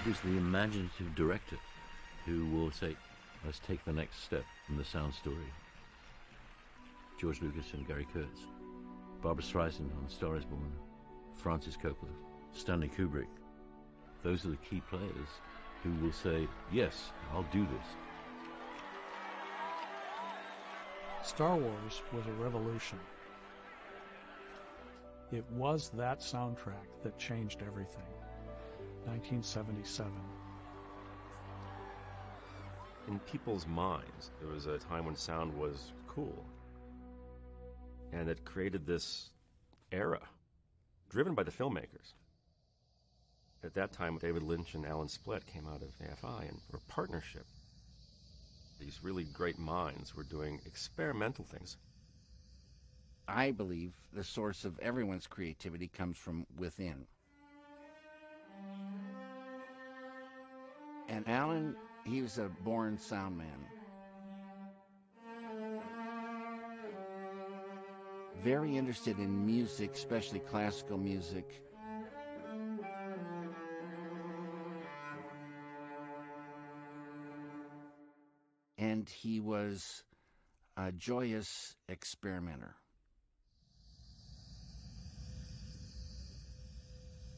It is the imaginative director who will say, let's take the next step in the sound story. George Lucas and Gary Kurtz. Barbra Streisand on Star is Born. Francis Coppola. Stanley Kubrick. Those are the key players who will say, yes, I'll do this. Star Wars was a revolution. It was that soundtrack that changed everything. 1977. In people's minds, there was a time when sound was cool. And it created this era, driven by the filmmakers. At that time, David Lynch and Alan Splett came out of AFI and were a partnership. These really great minds were doing experimental things. I believe the source of everyone's creativity comes from within. And Alan, he was a born sound man. Very interested in music, especially classical music. And he was a joyous experimenter.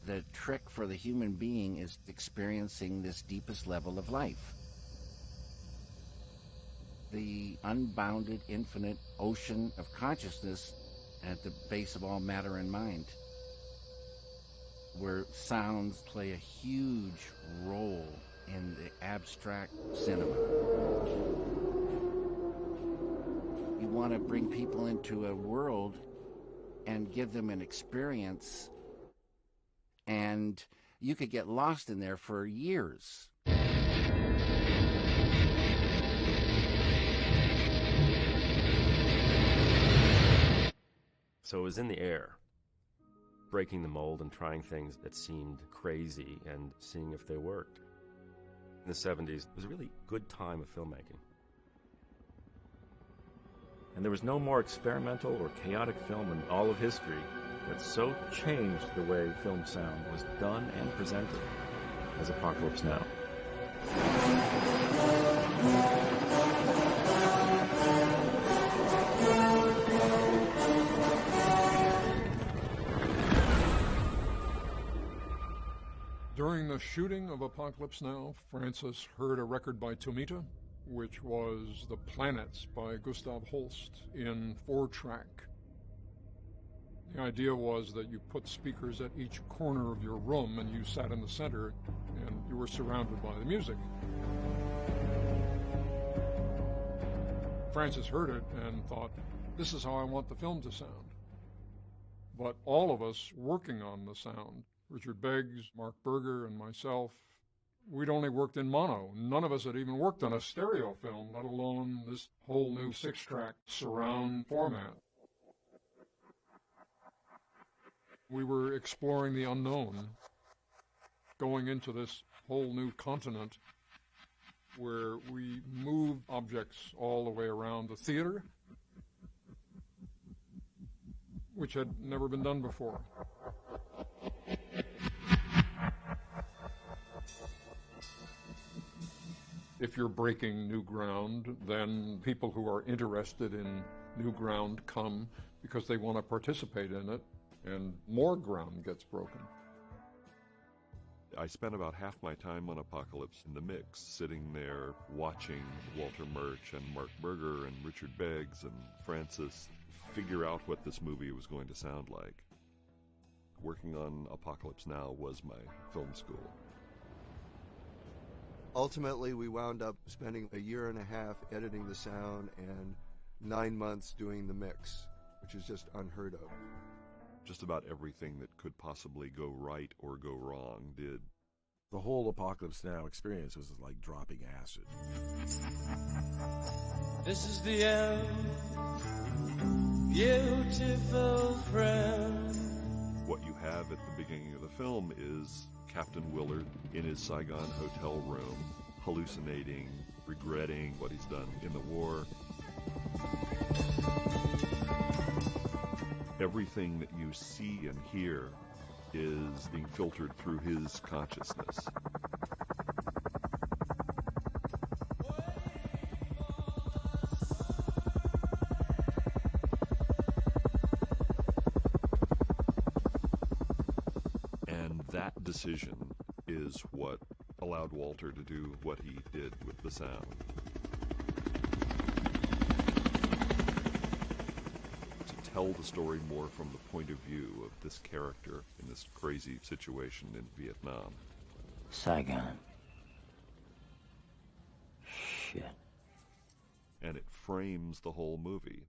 The trick for the human being is experiencing this deepest level of life. The unbounded, infinite ocean of consciousness at the base of all matter and mind, where sounds play a huge role in the abstract cinema. You want to bring people into a world and give them an experience, and you could get lost in there for years. So it was in the air, breaking the mold and trying things that seemed crazy and seeing if they worked. In the 70s, it was a really good time of filmmaking. And there was no more experimental or chaotic film in all of history that so changed the way film sound was done and presented as Apocalypse Now. During the shooting of Apocalypse Now, Francis heard a record by Tomita, which was The Planets by Gustav Holst in 4-track. The idea was that you put speakers at each corner of your room and you sat in the center and you were surrounded by the music. Francis heard it and thought, this is how I want the film to sound. But all of us working on the sound, Richard Beggs, Mark Berger, and myself, we'd only worked in mono. None of us had even worked on a stereo film, let alone this whole new 6-track surround format. We were exploring the unknown, going into this whole new continent where we moved objects all the way around the theater, which had never been done before. If you're breaking new ground, then people who are interested in new ground come because they want to participate in it, and more ground gets broken. I spent about half my time on Apocalypse in the mix, sitting there watching Walter Murch and Mark Berger and Richard Beggs and Francis figure out what this movie was going to sound like. Working on Apocalypse Now was my film school. Ultimately, we wound up spending a year and a half editing the sound and 9 months doing the mix, which is just unheard of. Just about everything that could possibly go right or go wrong did. The whole Apocalypse Now experience was like dropping acid. This is the end, beautiful friend. What you have at the beginning of the film is Captain Willard in his Saigon hotel room, hallucinating, regretting what he's done in the war. Everything that you see and hear is being filtered through his consciousness. And that decision is what allowed Walter to do what he did with the sound. Tell the story more from the point of view of this character in this crazy situation in Vietnam. Saigon. Shit. And it frames the whole movie.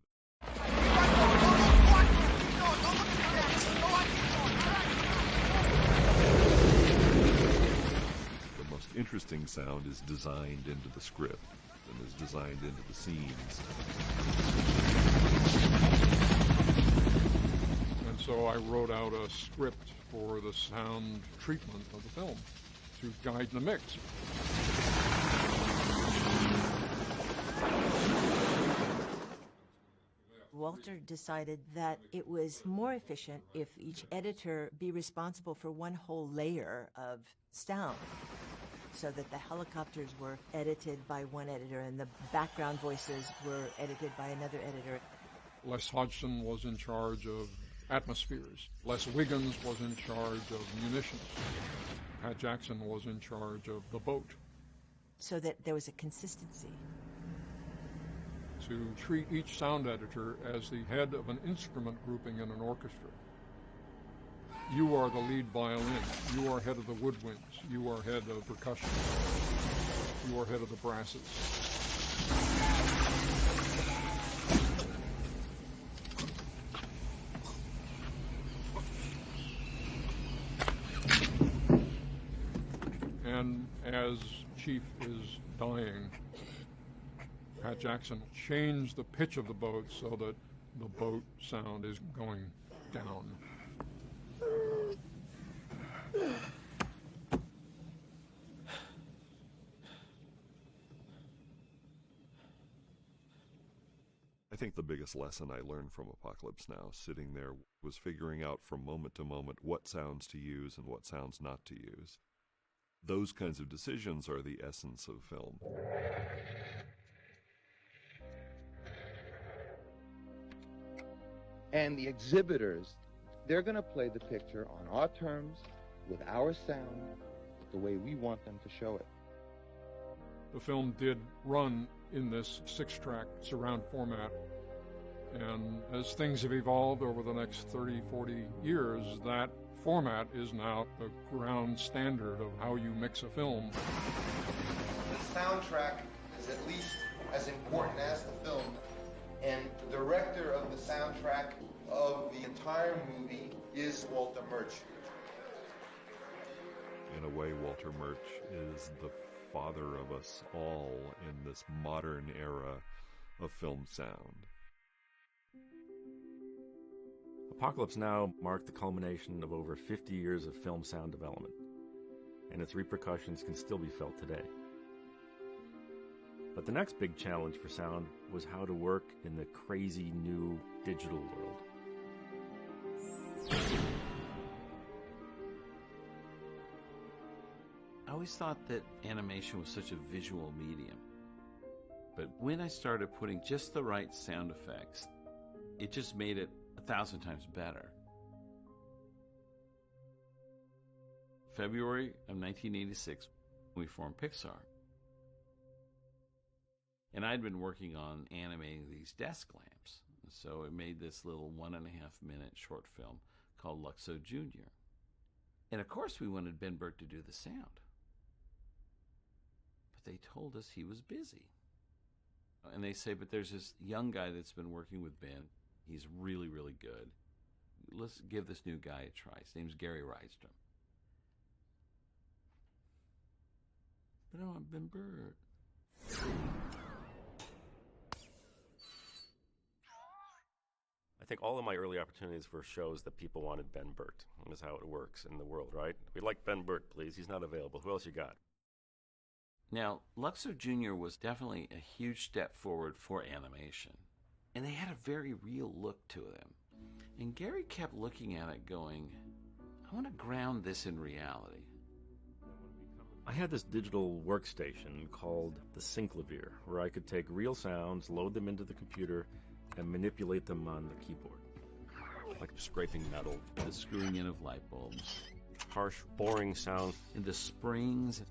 The most interesting sound is designed into the script and is designed into the scenes. And so I wrote out a script for the sound treatment of the film to guide the mix. Walter decided that it was more efficient if each editor be responsible for one whole layer of sound, so that the helicopters were edited by one editor and the background voices were edited by another editor. Les Hodgson was in charge of atmospheres. Les Wiggins was in charge of munitions. Pat Jackson was in charge of the boat. So that there was a consistency. To treat each sound editor as the head of an instrument grouping in an orchestra. You are the lead violin. You are head of the woodwinds. You are head of percussion. You are head of the brasses. And as Chief is dying, Pat Jackson changed the pitch of the boat so that the boat sound is going down. I think the biggest lesson I learned from Apocalypse Now, sitting there, was figuring out from moment to moment what sounds to use and what sounds not to use. Those kinds of decisions are the essence of film. And the exhibitors, they're going to play the picture on our terms, with our sound, the way we want them to show it. The film did run in this 6-track surround format, and as things have evolved over the next 30, 40 years, that format is now the ground standard of how you mix a film. The soundtrack is at least as important as the film, and the director of the soundtrack of the entire movie is Walter Murch. In a way, Walter Murch is the father of us all in this modern era of film sound. Apocalypse Now marked the culmination of over 50 years of film sound development, and its repercussions can still be felt today. But the next big challenge for sound was how to work in the crazy new digital world. I always thought that animation was such a visual medium. But when I started putting just the right sound effects, it just made it 1,000 times better. February of 1986, we formed Pixar. And I'd been working on animating these desk lamps. So it made this little 1.5-minute short film called Luxo Jr. And of course we wanted Ben Burtt to do the sound. But they told us he was busy. And they say, but there's this young guy that's been working with Ben. He's really, really good. Let's give this new guy a try. His name's Gary Rydstrom. But I want Ben Burtt. I think all of my early opportunities were shows that people wanted Ben Burtt. That's how it works in the world, right? We'd like Ben Burtt, please. He's not available. Who else you got? Now, Luxo Jr. was definitely a huge step forward for animation. And they had a very real look to them. And Gary kept looking at it going, I want to ground this in reality. I had this digital workstation called the Synclavier, where I could take real sounds, load them into the computer, and manipulate them on the keyboard. Like scraping metal. The screwing in of light bulbs. Harsh, boring sounds. And the springs.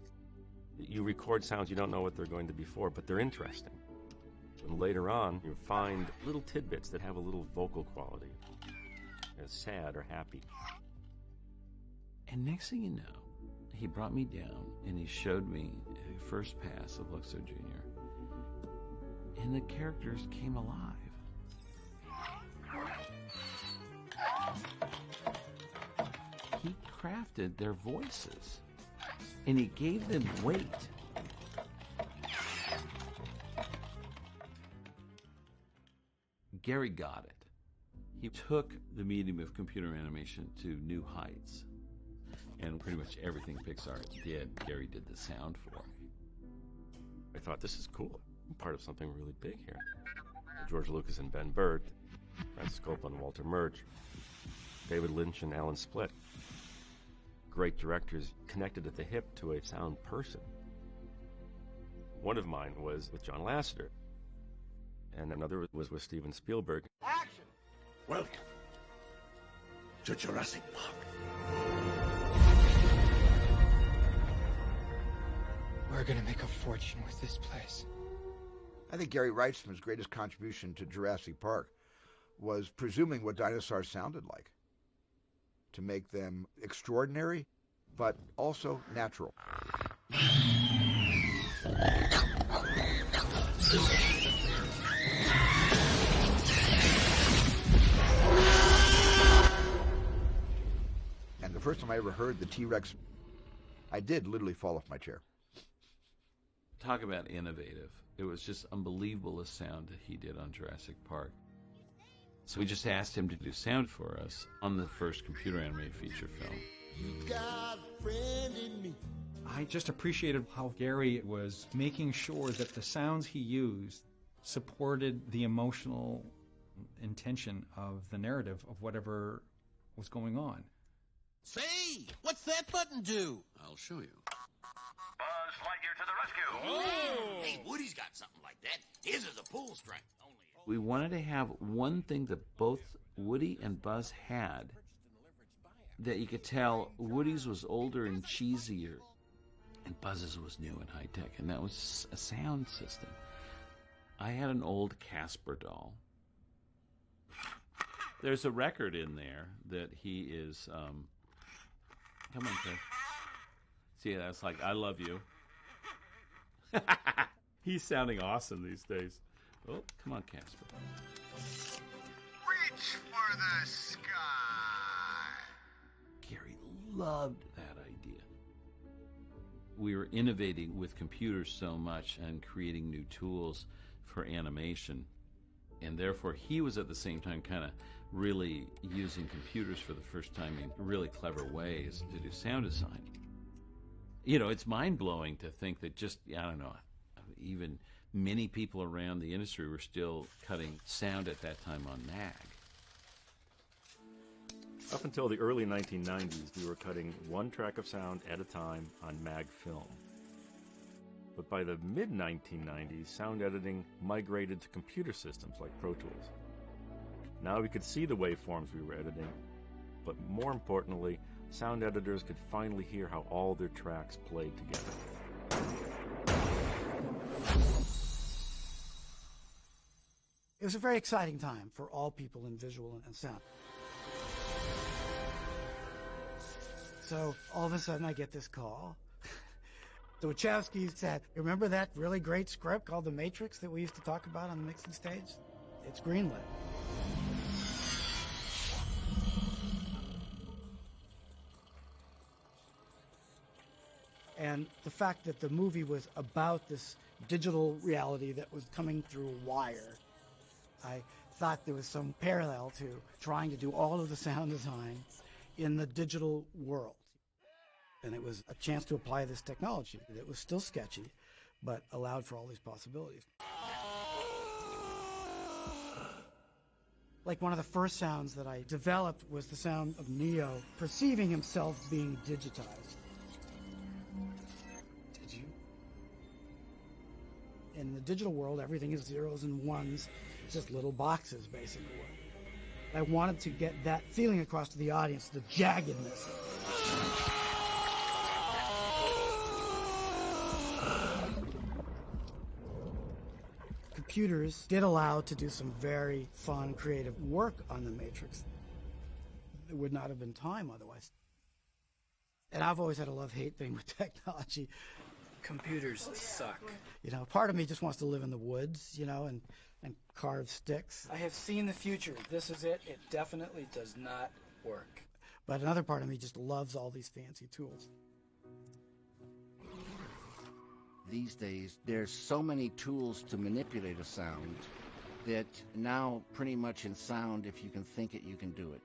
You record sounds you don't know what they're going to be for, but they're interesting. And later on, you find little tidbits that have a little vocal quality. As sad or happy. And next thing you know, he brought me down and he showed me a first pass of Luxo Jr. And the characters came alive. He crafted their voices and he gave them weight. Gary got it. He took the medium of computer animation to new heights. And pretty much everything Pixar did, Gary did the sound for. I thought, this is cool. I'm part of something really big here. George Lucas and Ben Burtt, Francis Coppola and Walter Murch, David Lynch and Alan Split. Great directors connected at the hip to a sound person. One of mine was with John Lasseter, and another was with Steven Spielberg. Action! Welcome to Jurassic Park. We're gonna make a fortune with this place. I think Gary Rydstrom's greatest contribution to Jurassic Park was presuming what dinosaurs sounded like, to make them extraordinary, but also natural. And the first time I ever heard the T-Rex, I did literally fall off my chair. Talk about innovative. It was just unbelievable the sound that he did on Jurassic Park. So we just asked him to do sound for us on the first computer animated feature film. You got a friend in me. I just appreciated how Gary was making sure that the sounds he used supported the emotional intention of the narrative of whatever was going on. Say, what's that button do? I'll show you. Buzz Lightyear to the rescue! Oh. Hey, Woody's got something like that. His is a pull string. We wanted to have one thing that both Woody and Buzz had that you could tell Woody's was older and cheesier and Buzz's was new and high-tech, and that was a sound system. I had an old Casper doll. There's a record in there that he is, come on, kid. See, that's like, I love you. He's sounding awesome these days. Oh, come on, Casper. Reach for the sky. Gary loved that idea. We were innovating with computers so much and creating new tools for animation. And therefore, he was at the same time kind of really using computers for the first time in really clever ways to do sound design. You know, it's mind-blowing to think that just, I don't know, even many people around the industry were still cutting sound at that time on NAG. Up until the early 1990s, we were cutting one track of sound at a time on mag film. But by the mid-1990s, sound editing migrated to computer systems like Pro Tools. Now we could see the waveforms we were editing, but more importantly, sound editors could finally hear how all their tracks played together. It was a very exciting time for all people in visual and sound. So all of a sudden I get this call. The Wachowskis said, remember that really great script called The Matrix that we used to talk about on the mixing stage? It's greenlit. And the fact that the movie was about this digital reality that was coming through a wire, I thought there was some parallel to trying to do all of the sound design in the digital world. And it was a chance to apply this technology that was still sketchy, but allowed for all these possibilities. Like one of the first sounds that I developed was the sound of Neo perceiving himself being digitized. Did you? In the digital world, everything is zeros and ones, just little boxes, basically. I wanted to get that feeling across to the audience, the jaggedness. Computers did allow to do some very fun, creative work on the Matrix. There would not have been time otherwise. And I've always had a love-hate thing with technology. Computers suck. You know, part of me just wants to live in the woods, you know, and carve sticks. I have seen the future. This is it. It definitely does not work. But another part of me just loves all these fancy tools. These days, there's so many tools to manipulate a sound that now pretty much in sound, if you can think it, you can do it.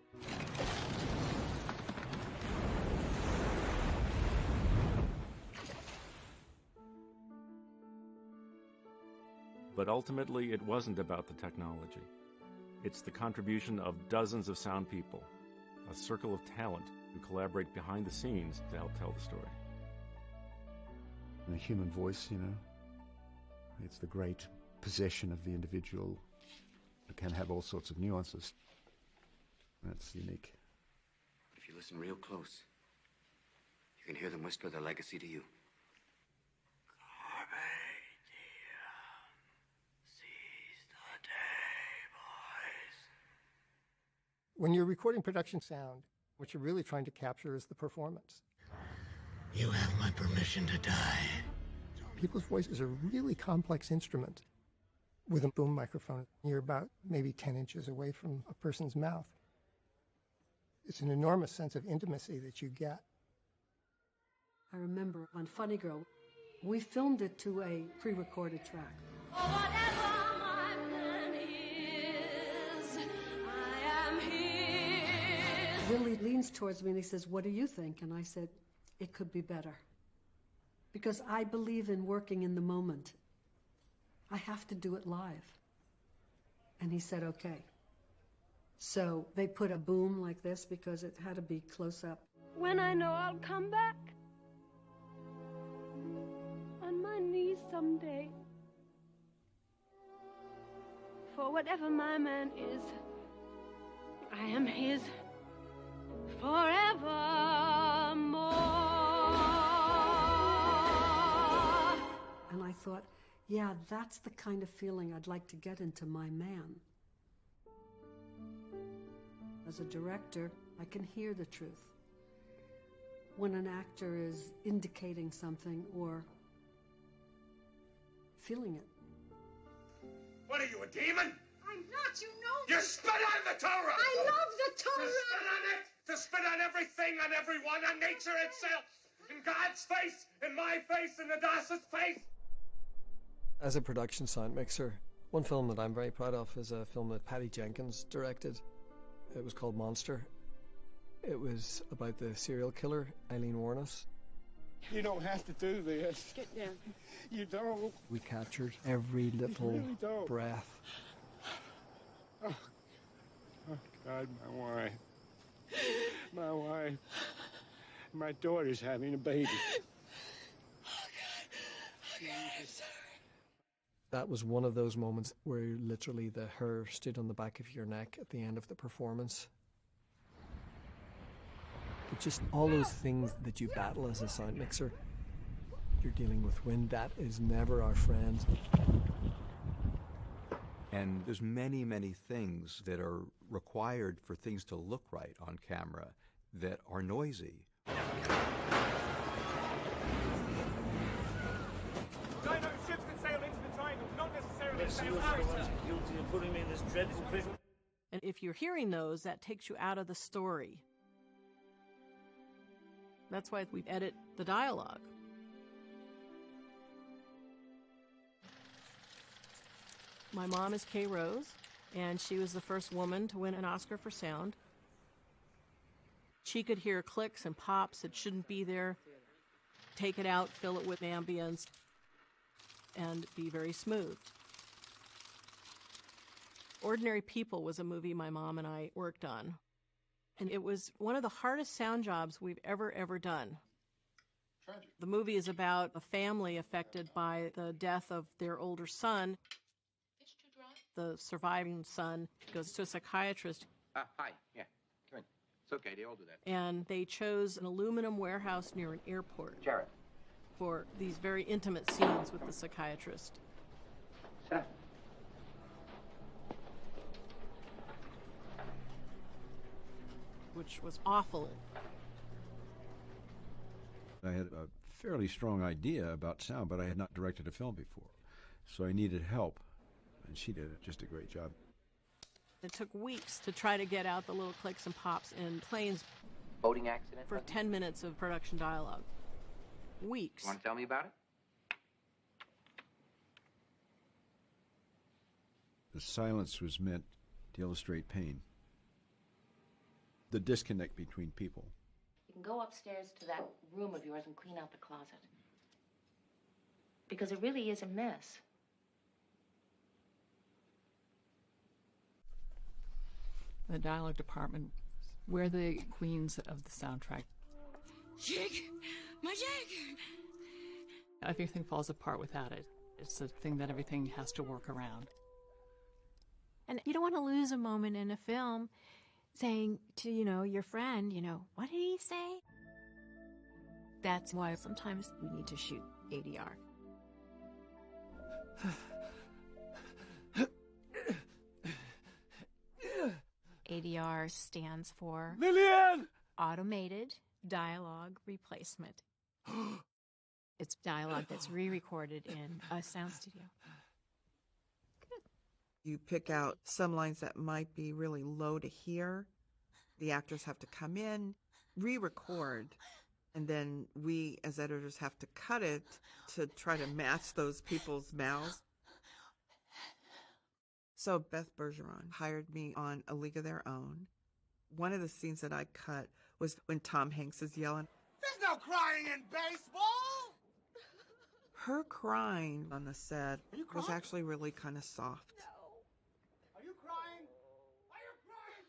But ultimately, it wasn't about the technology. It's the contribution of dozens of sound people, a circle of talent who collaborate behind the scenes to help tell the story. And the human voice, you know, it's the great possession of the individual. It can have all sorts of nuances. That's unique. If you listen real close, you can hear them whisper their legacy to you. When you're recording production sound, what you're really trying to capture is the performance. You have my permission to die. People's voice is a really complex instrument. With a boom microphone, you're about maybe 10 inches away from a person's mouth. It's an enormous sense of intimacy that you get. I remember on Funny Girl, we filmed it to a pre-recorded track. Willie leans towards me and he says, "What do you think?" And I said, "It could be better." Because I believe in working in the moment. I have to do it live. And he said, okay. So they put a boom like this because it had to be close up. When I know I'll come back on my knees someday. For whatever my man is, I am his forevermore. And I thought, yeah, that's the kind of feeling I'd like to get into my man. As a director, I can hear the truth. When an actor is indicating something or feeling it. What are you, a demon? I'm not, you know. You spit on the Torah! I love the Torah! To spit on it! To spit on everything, on everyone, on nature itself! In God's face, in my face, in the Das's face! As a production sound mixer, one film that I'm very proud of is a film that Patty Jenkins directed. It was called Monster. It was about the serial killer, Eileen Warnes. You don't have to do this. Get down. You don't. We captured every little really don't. breath. Oh, God, my wife. My wife. My daughter's having a baby. I'm sorry. That was one of those moments where literally the hair stood on the back of your neck at the end of the performance. But just all those things that you battle as a sound mixer. You're dealing with wind, that is never our friend. And there's many, many things that are required for things to look right on camera that are noisy. Ships that sail into the triangle, not necessarily sail You're out. the ones guilty of putting me in this dreadful pickle. And if you're hearing those, that takes you out of the story. That's why we edit the dialogue. My mom is Kay Rose, and she was the first woman to win an Oscar for sound. She could hear clicks and pops that shouldn't be there, take it out, fill it with ambience, and be very smooth. Ordinary People was a movie my mom and I worked on. And it was one of the hardest sound jobs we've ever done. Tragic. The movie is about a family affected by the death of their older son. The surviving son goes to a psychiatrist. Hi. Yeah. Come in. It's okay. They all do that. And they chose an aluminum warehouse near an airport. Jared. For these very intimate scenes with the psychiatrist. Sit down. Which was awful. I had a fairly strong idea about sound, but I had not directed a film before. So I needed help, and she did just a great job. It took weeks to try to get out the little clicks and pops in planes. Boating accident? For 10 minutes of production dialogue. Weeks. You want to tell me about it? The silence was meant to illustrate pain. The disconnect between people. You can go upstairs to that room of yours and clean out the closet. Because it really is a mess. The dialogue department, we're the queens of the soundtrack. Jig! My jig! Everything falls apart without it. It's the thing that everything has to work around. And you don't want to lose a moment in a film saying to, your friend, what did he say? That's why sometimes we need to shoot ADR. ADR stands for Lillian! Automated Dialogue Replacement. It's dialogue that's re-recorded in a sound studio. You pick out some lines that might be really low to hear. The actors have to come in, re-record, and then we as editors have to cut it to try to match those people's mouths. So Beth Bergeron hired me on A League of Their Own. One of the scenes that I cut was when Tom Hanks is yelling, There's no crying in baseball! her crying on the set was actually really kind of soft. Are you crying? Are you crying?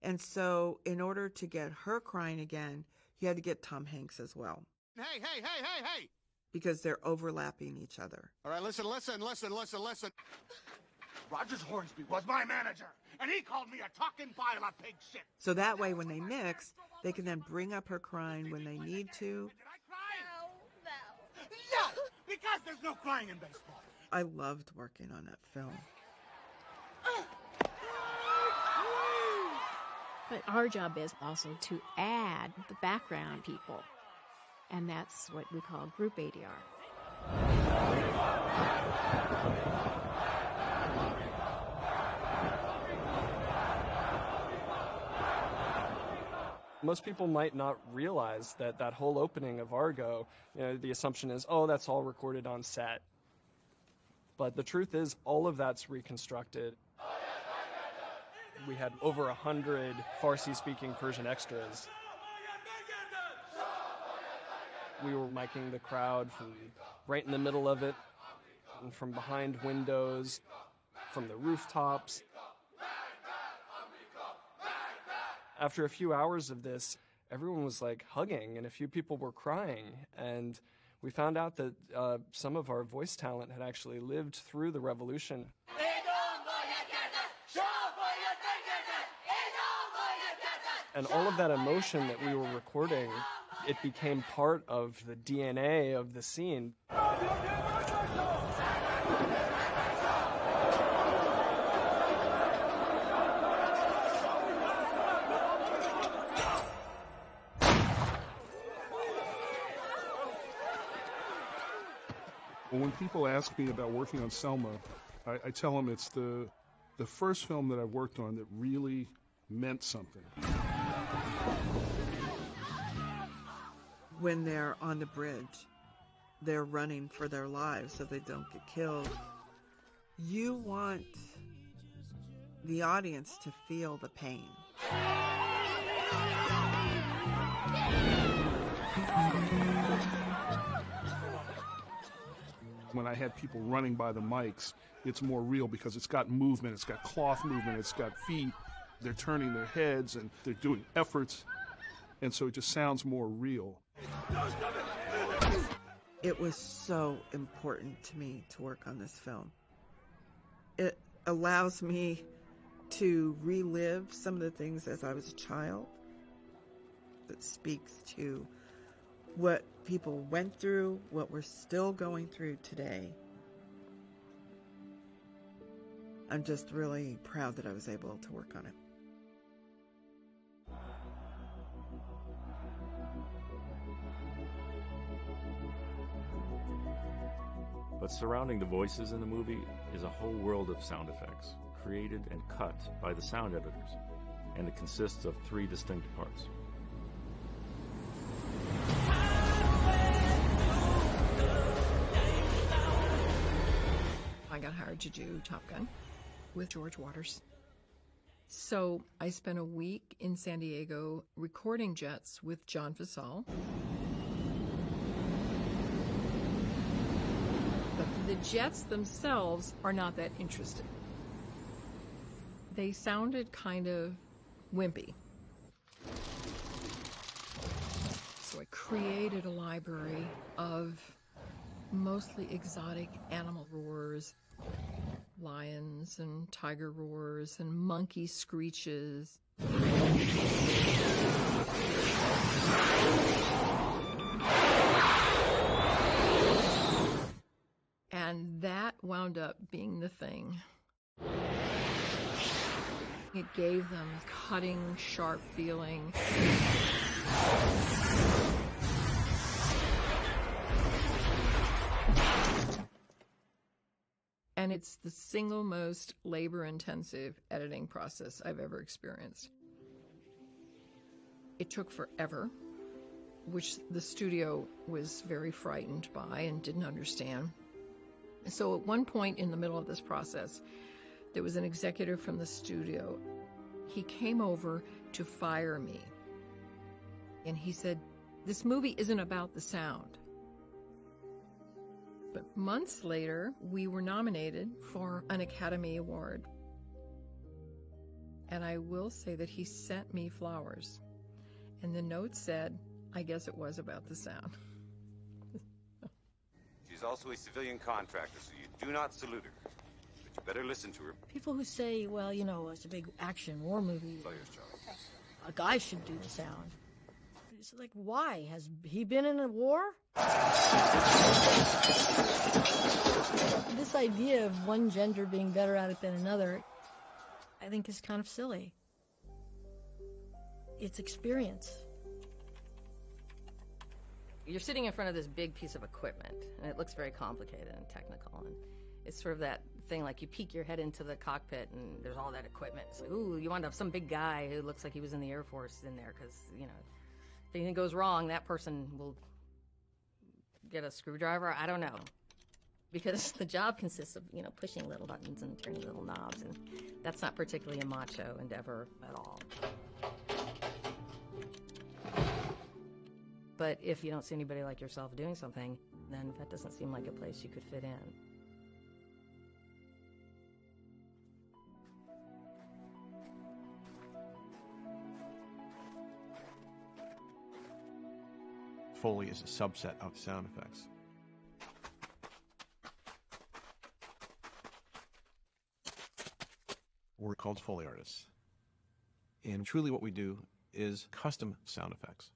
And so in order to get her crying again, you had to get Tom Hanks as well. Hey! Because they're overlapping each other. All right, listen. Rogers Hornsby was my manager, and he called me a talking pile of pig shit. So that way when they mix, they can then bring up her crying when they need to. No, because there's no crying in baseball. I loved working on that film. But our job is also to add the background people. And that's what we call group ADR. Most people might not realize that that whole opening of Argo, the assumption is, oh, that's all recorded on set. But the truth is, all of that's reconstructed. We had over 100 Farsi-speaking Persian extras. We were miking the crowd from right in the middle of it, and from behind windows, from the rooftops. After a few hours of this, everyone was like hugging and a few people were crying. And we found out that some of our voice talent had actually lived through the revolution. And all of that emotion that we were recording, it became part of the DNA of the scene. When people ask me about working on Selma, I tell them it's the first film that I've worked on that really meant something. When they're on the bridge, they're running for their lives so they don't get killed. You want the audience to feel the pain. When I had people running by the mics, it's more real because it's got movement, it's got cloth movement, it's got feet. They're turning their heads and they're doing efforts. And so it just sounds more real. It was so important to me to work on this film. It allows me to relive some of the things as I was a child. It speaks to what people went through, what we're still going through today. I'm just really proud that I was able to work on it. But surrounding the voices in the movie is a whole world of sound effects, created and cut by the sound editors, and it consists of 3 distinct parts. I got hired to do Top Gun with George Waters. So I spent a week in San Diego recording jets with John Fasal. But the jets themselves are not that interesting. They sounded kind of wimpy. So I created a library of mostly exotic animal roars, lions and tiger roars and monkey screeches. And that wound up being the thing. It gave them cutting, sharp feeling. And it's the single most labor-intensive editing process I've ever experienced. It took forever, which the studio was very frightened by and didn't understand. So at one point in the middle of this process, there was an executive from the studio. He came over to fire me. And he said, "This movie isn't about the sound." But months later, we were nominated for an Academy Award. And I will say that he sent me flowers. And the note said, "I guess it was about the sound." She's also a civilian contractor, so you do not salute her. But you better listen to her. People who say, well, you know, it's a big action war movie. A guy should do the sound. It's like, why? Has he been in a war? This idea of one gender being better at it than another, I think is kind of silly. It's experience. You're sitting in front of this big piece of equipment, and it looks very complicated and technical, and it's sort of that thing like you peek your head into the cockpit and there's all that equipment. It's like, ooh, you wind up some big guy who looks like he was in the Air Force in there because, you know, if anything goes wrong, that person will get a screwdriver. I don't know. Because the job consists of, you know, pushing little buttons and turning little knobs, and that's not particularly a macho endeavor at all. But if you don't see anybody like yourself doing something, then that doesn't seem like a place you could fit in. Foley is a subset of sound effects. We're called Foley artists. And truly what we do is custom sound effects.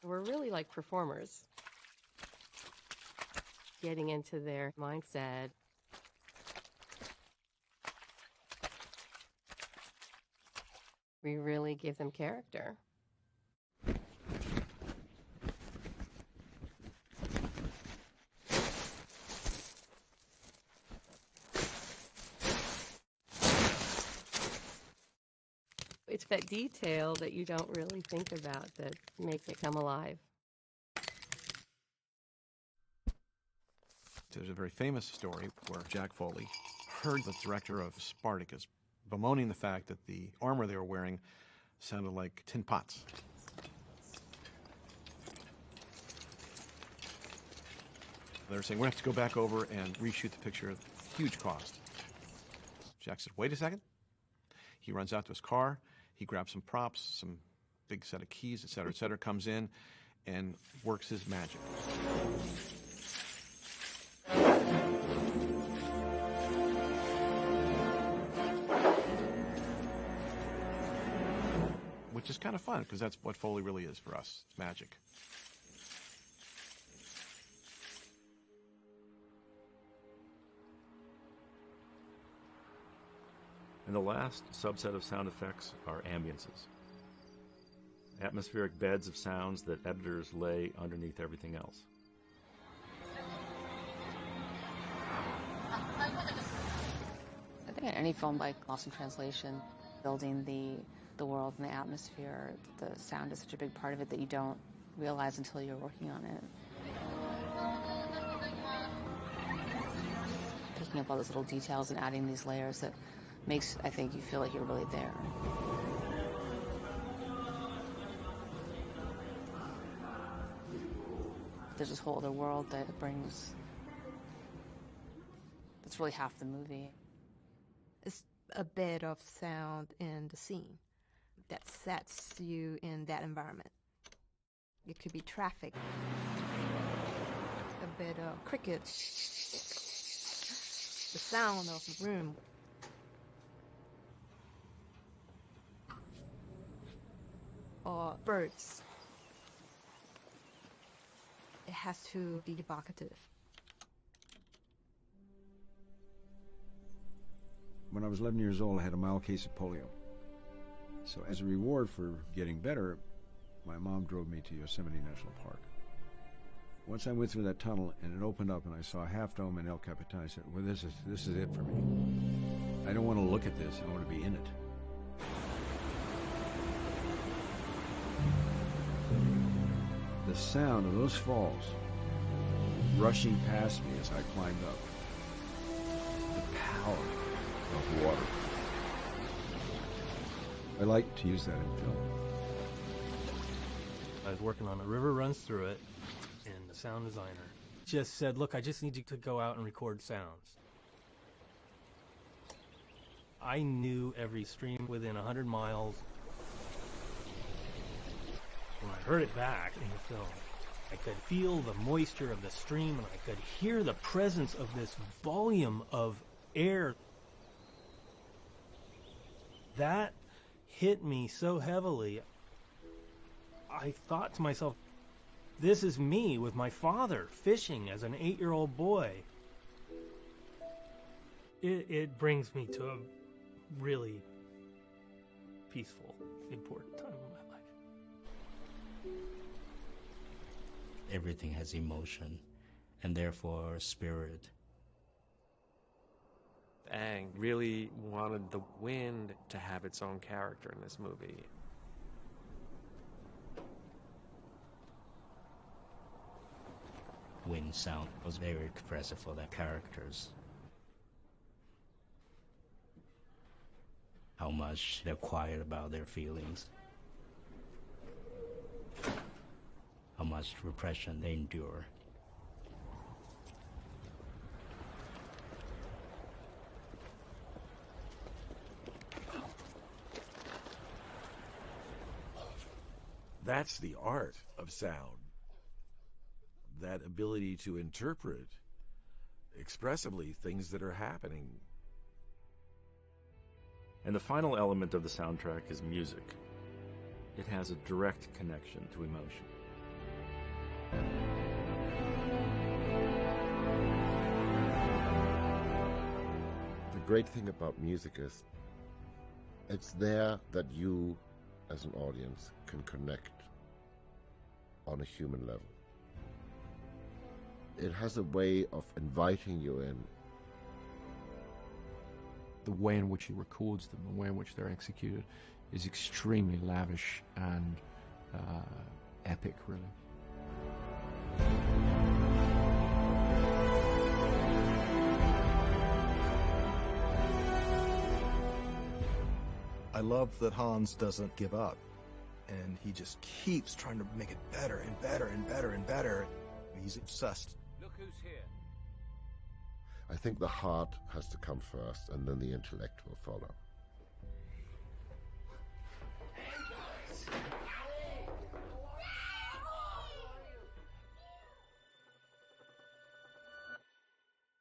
We're really like performers, getting into their mindset. We really give them character. It's that detail that you don't really think about that makes it come alive. There's a very famous story where Jack Foley heard the director of Spartacus bemoaning the fact that the armor they were wearing sounded like tin pots. They were saying, we have to go back over and reshoot the picture at huge cost. Jack said, wait a second. He runs out to his car, he grabs some props, some big set of keys, et cetera, comes in and works his magic. Which is kind of fun, because that's what Foley really is for us. It's magic. And the last subset of sound effects are ambiances. Atmospheric beds of sounds that editors lay underneath everything else. I think in any film like Lost in Translation, building the world and the atmosphere, the sound is such a big part of it that you don't realize until you're working on it. Picking up all those little details and adding these layers that makes, I think, you feel like you're really there. There's this whole other world that it brings. That's really half the movie. It's a bed of sound in the scene that sets you in that environment. It could be traffic, a bed of crickets, the sound of the room. Or birds. It has to be evocative. When I was 11 years old, I had a mild case of polio. So as a reward for getting better, my mom drove me to Yosemite National Park. Once I went through that tunnel and it opened up and I saw Half Dome and El Capitan, I said, well, this is it for me. I don't want to look at this, I want to be in it. The sound of those falls rushing past me as I climbed up, the power of water. I like to use that in film. I was working on A River Runs Through It, and the sound designer just said, look, I just need you to go out and record sounds. I knew every stream within 100 miles. When I heard it back in the film, I could feel the moisture of the stream, and I could hear the presence of this volume of air. That hit me so heavily. I thought to myself, this is me with my father fishing as an 8-year-old boy. It brings me to a really peaceful, important time in my life. Everything has emotion, and therefore spirit. Aang really wanted the wind to have its own character in this movie. Wind sound was very expressive for the characters. How much they're quiet about their feelings. How much repression they endure. That's the art of sound. That ability to interpret expressively things that are happening. And the final element of the soundtrack is music. It has a direct connection to emotion. The great thing about music is it's there that you, as an audience, can connect on a human level. It has a way of inviting you in. The way in which he records them, the way in which they're executed, is extremely lavish and epic, really. I love that Hans doesn't give up, and he just keeps trying to make it better and better and better and better. He's obsessed. Look who's here. I think the heart has to come first, and then the intellect will follow.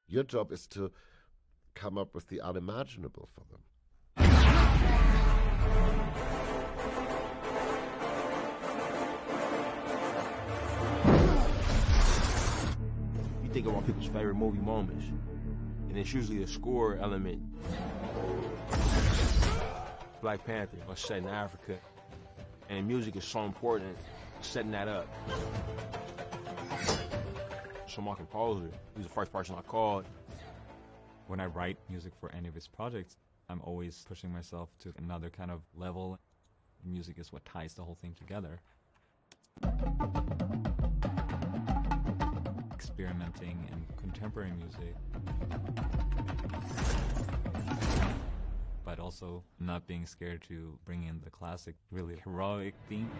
Your job is to come up with the unimaginable for them. You think about people's favorite movie moments, and it's usually a score element. Black Panther or set in Africa, and music is so important, setting that up. So my composer, he's the first person I called. When I write music for any of his projects, I'm always pushing myself to another kind of level. Music is what ties the whole thing together. Experimenting in contemporary music, but also not being scared to bring in the classic, really heroic theme.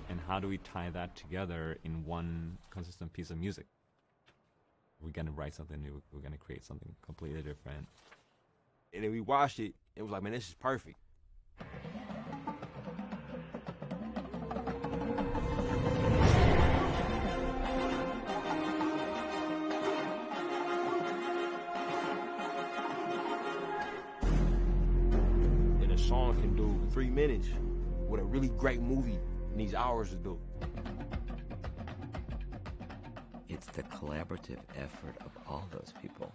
And how do we tie that together in one consistent piece of music? We're going to write something new. We're going to create something completely different. And then we watched it, it was like, man, this is perfect. And a song can do 3 minutes, what a really great movie needs hours to do. It's the collaborative effort of all those people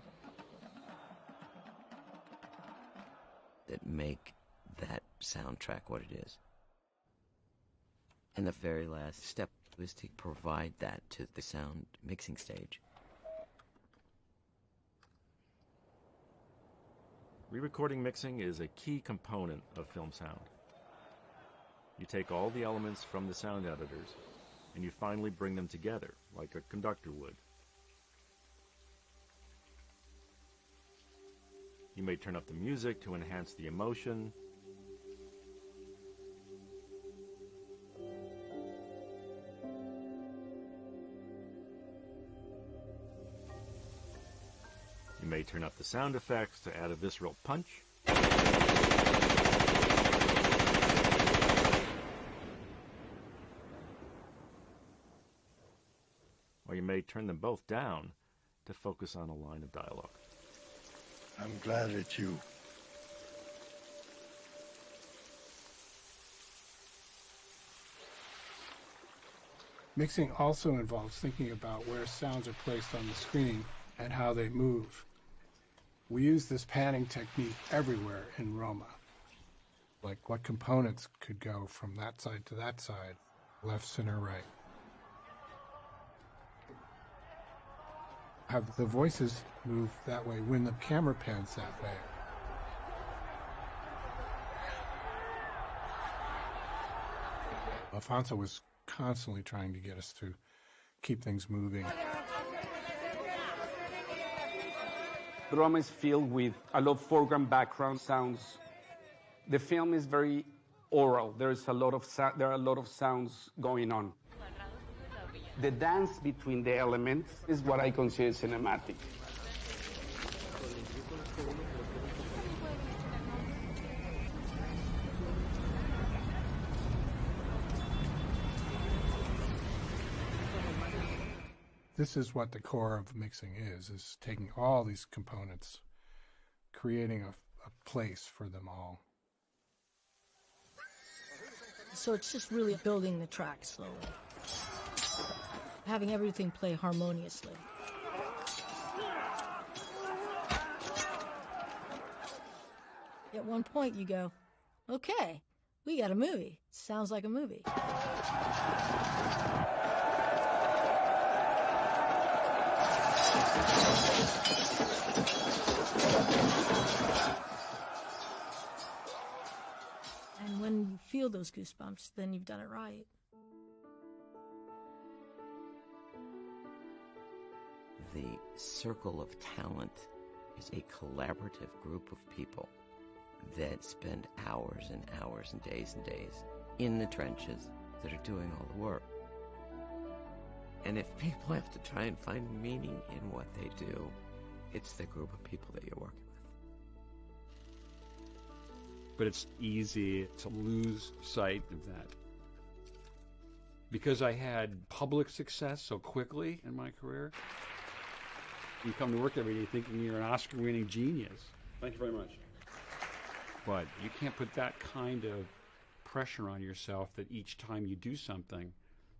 that make that soundtrack what it is. And the very last step was to provide that to the sound mixing stage. Re-recording mixing is a key component of film sound. You take all the elements from the sound editors and you finally bring them together like a conductor would. You may turn up the music to enhance the emotion. You may turn up the sound effects to add a visceral punch. Or you may turn them both down to focus on a line of dialogue. I'm glad it's you. Mixing also involves thinking about where sounds are placed on the screen and how they move. We use this panning technique everywhere in Roma. Like what components could go from that side to that side, left, center, right. Have the voices move that way when the camera pans that way. Alfonso was constantly trying to get us to keep things moving. Roma is filled with a lot of foreground background sounds. The film is very oral. There are a lot of sounds going on. The dance between the elements is what I consider cinematic. This is what the core of mixing is taking all these components, creating a place for them all. So it's just really building the track slowly, having everything play harmoniously. At one point you go, okay, we got a movie. Sounds like a movie. And when you feel those goosebumps, then you've done it right. The circle of talent is a collaborative group of people that spend hours and hours and days in the trenches that are doing all the work. And if people have to try and find meaning in what they do, it's the group of people that you're working with. But it's easy to lose sight of that. Because I had public success so quickly in my career, you come to work every day thinking you're an Oscar-winning genius. Thank you very much. But you can't put that kind of pressure on yourself that each time you do something,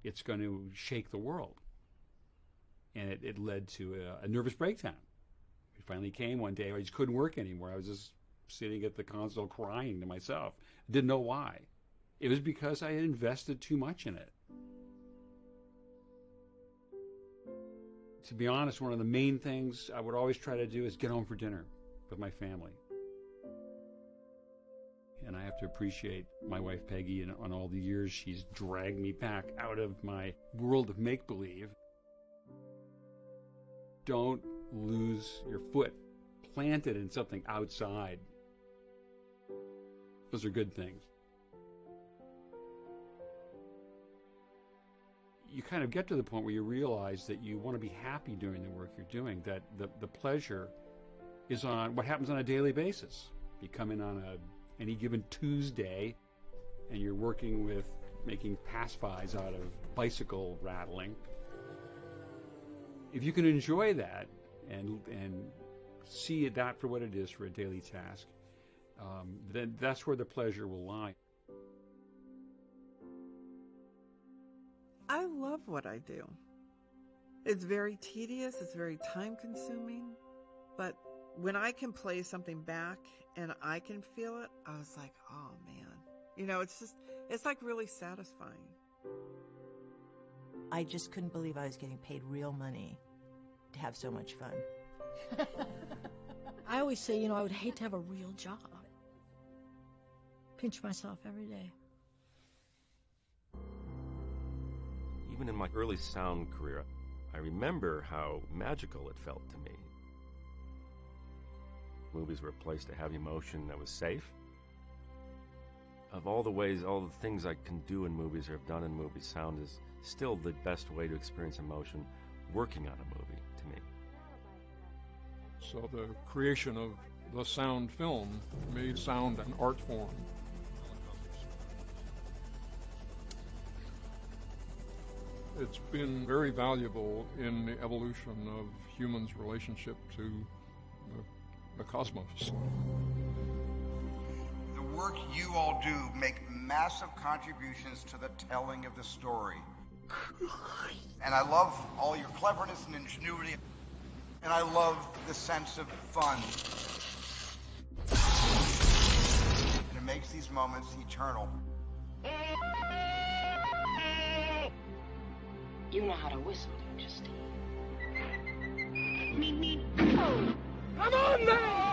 it's going to shake the world. And it led to a nervous breakdown. It finally came one day where I just couldn't work anymore. I was just sitting at the console crying to myself. I didn't know why. It was because I had invested too much in it. To be honest, one of the main things I would always try to do is get home for dinner with my family. And I have to appreciate my wife Peggy and on all the years she's dragged me back out of my world of make-believe. Don't lose your foot planted in something outside. Those are good things. You kind of get to the point where you realize that you want to be happy doing the work you're doing, that the pleasure is on what happens on a daily basis. You come in on any given Tuesday and you're working with making pacifies out of bicycle rattling. If you can enjoy that and see that for what it is for a daily task, then that's where the pleasure will lie. I love what I do. It's very tedious, it's very time-consuming, but when I can play something back and I can feel it, I was like, oh man. You know, it's like really satisfying. I just couldn't believe I was getting paid real money to have so much fun. I always say, I would hate to have a real job. Pinch myself every day. Even in my early sound career, I remember how magical it felt to me. Movies were a place to have emotion that was safe. Of all the ways, all the things I can do in movies or have done in movies, sound is still the best way to experience emotion working on a movie to me. So the creation of the sound film made sound an art form. It's been very valuable in the evolution of humans' relationship to the cosmos. The work you all do make massive contributions to the telling of the story. And I love all your cleverness and ingenuity. And I love the sense of fun. And it makes these moments eternal. You know how to whistle, don't you, Steve? Me. Come on, man!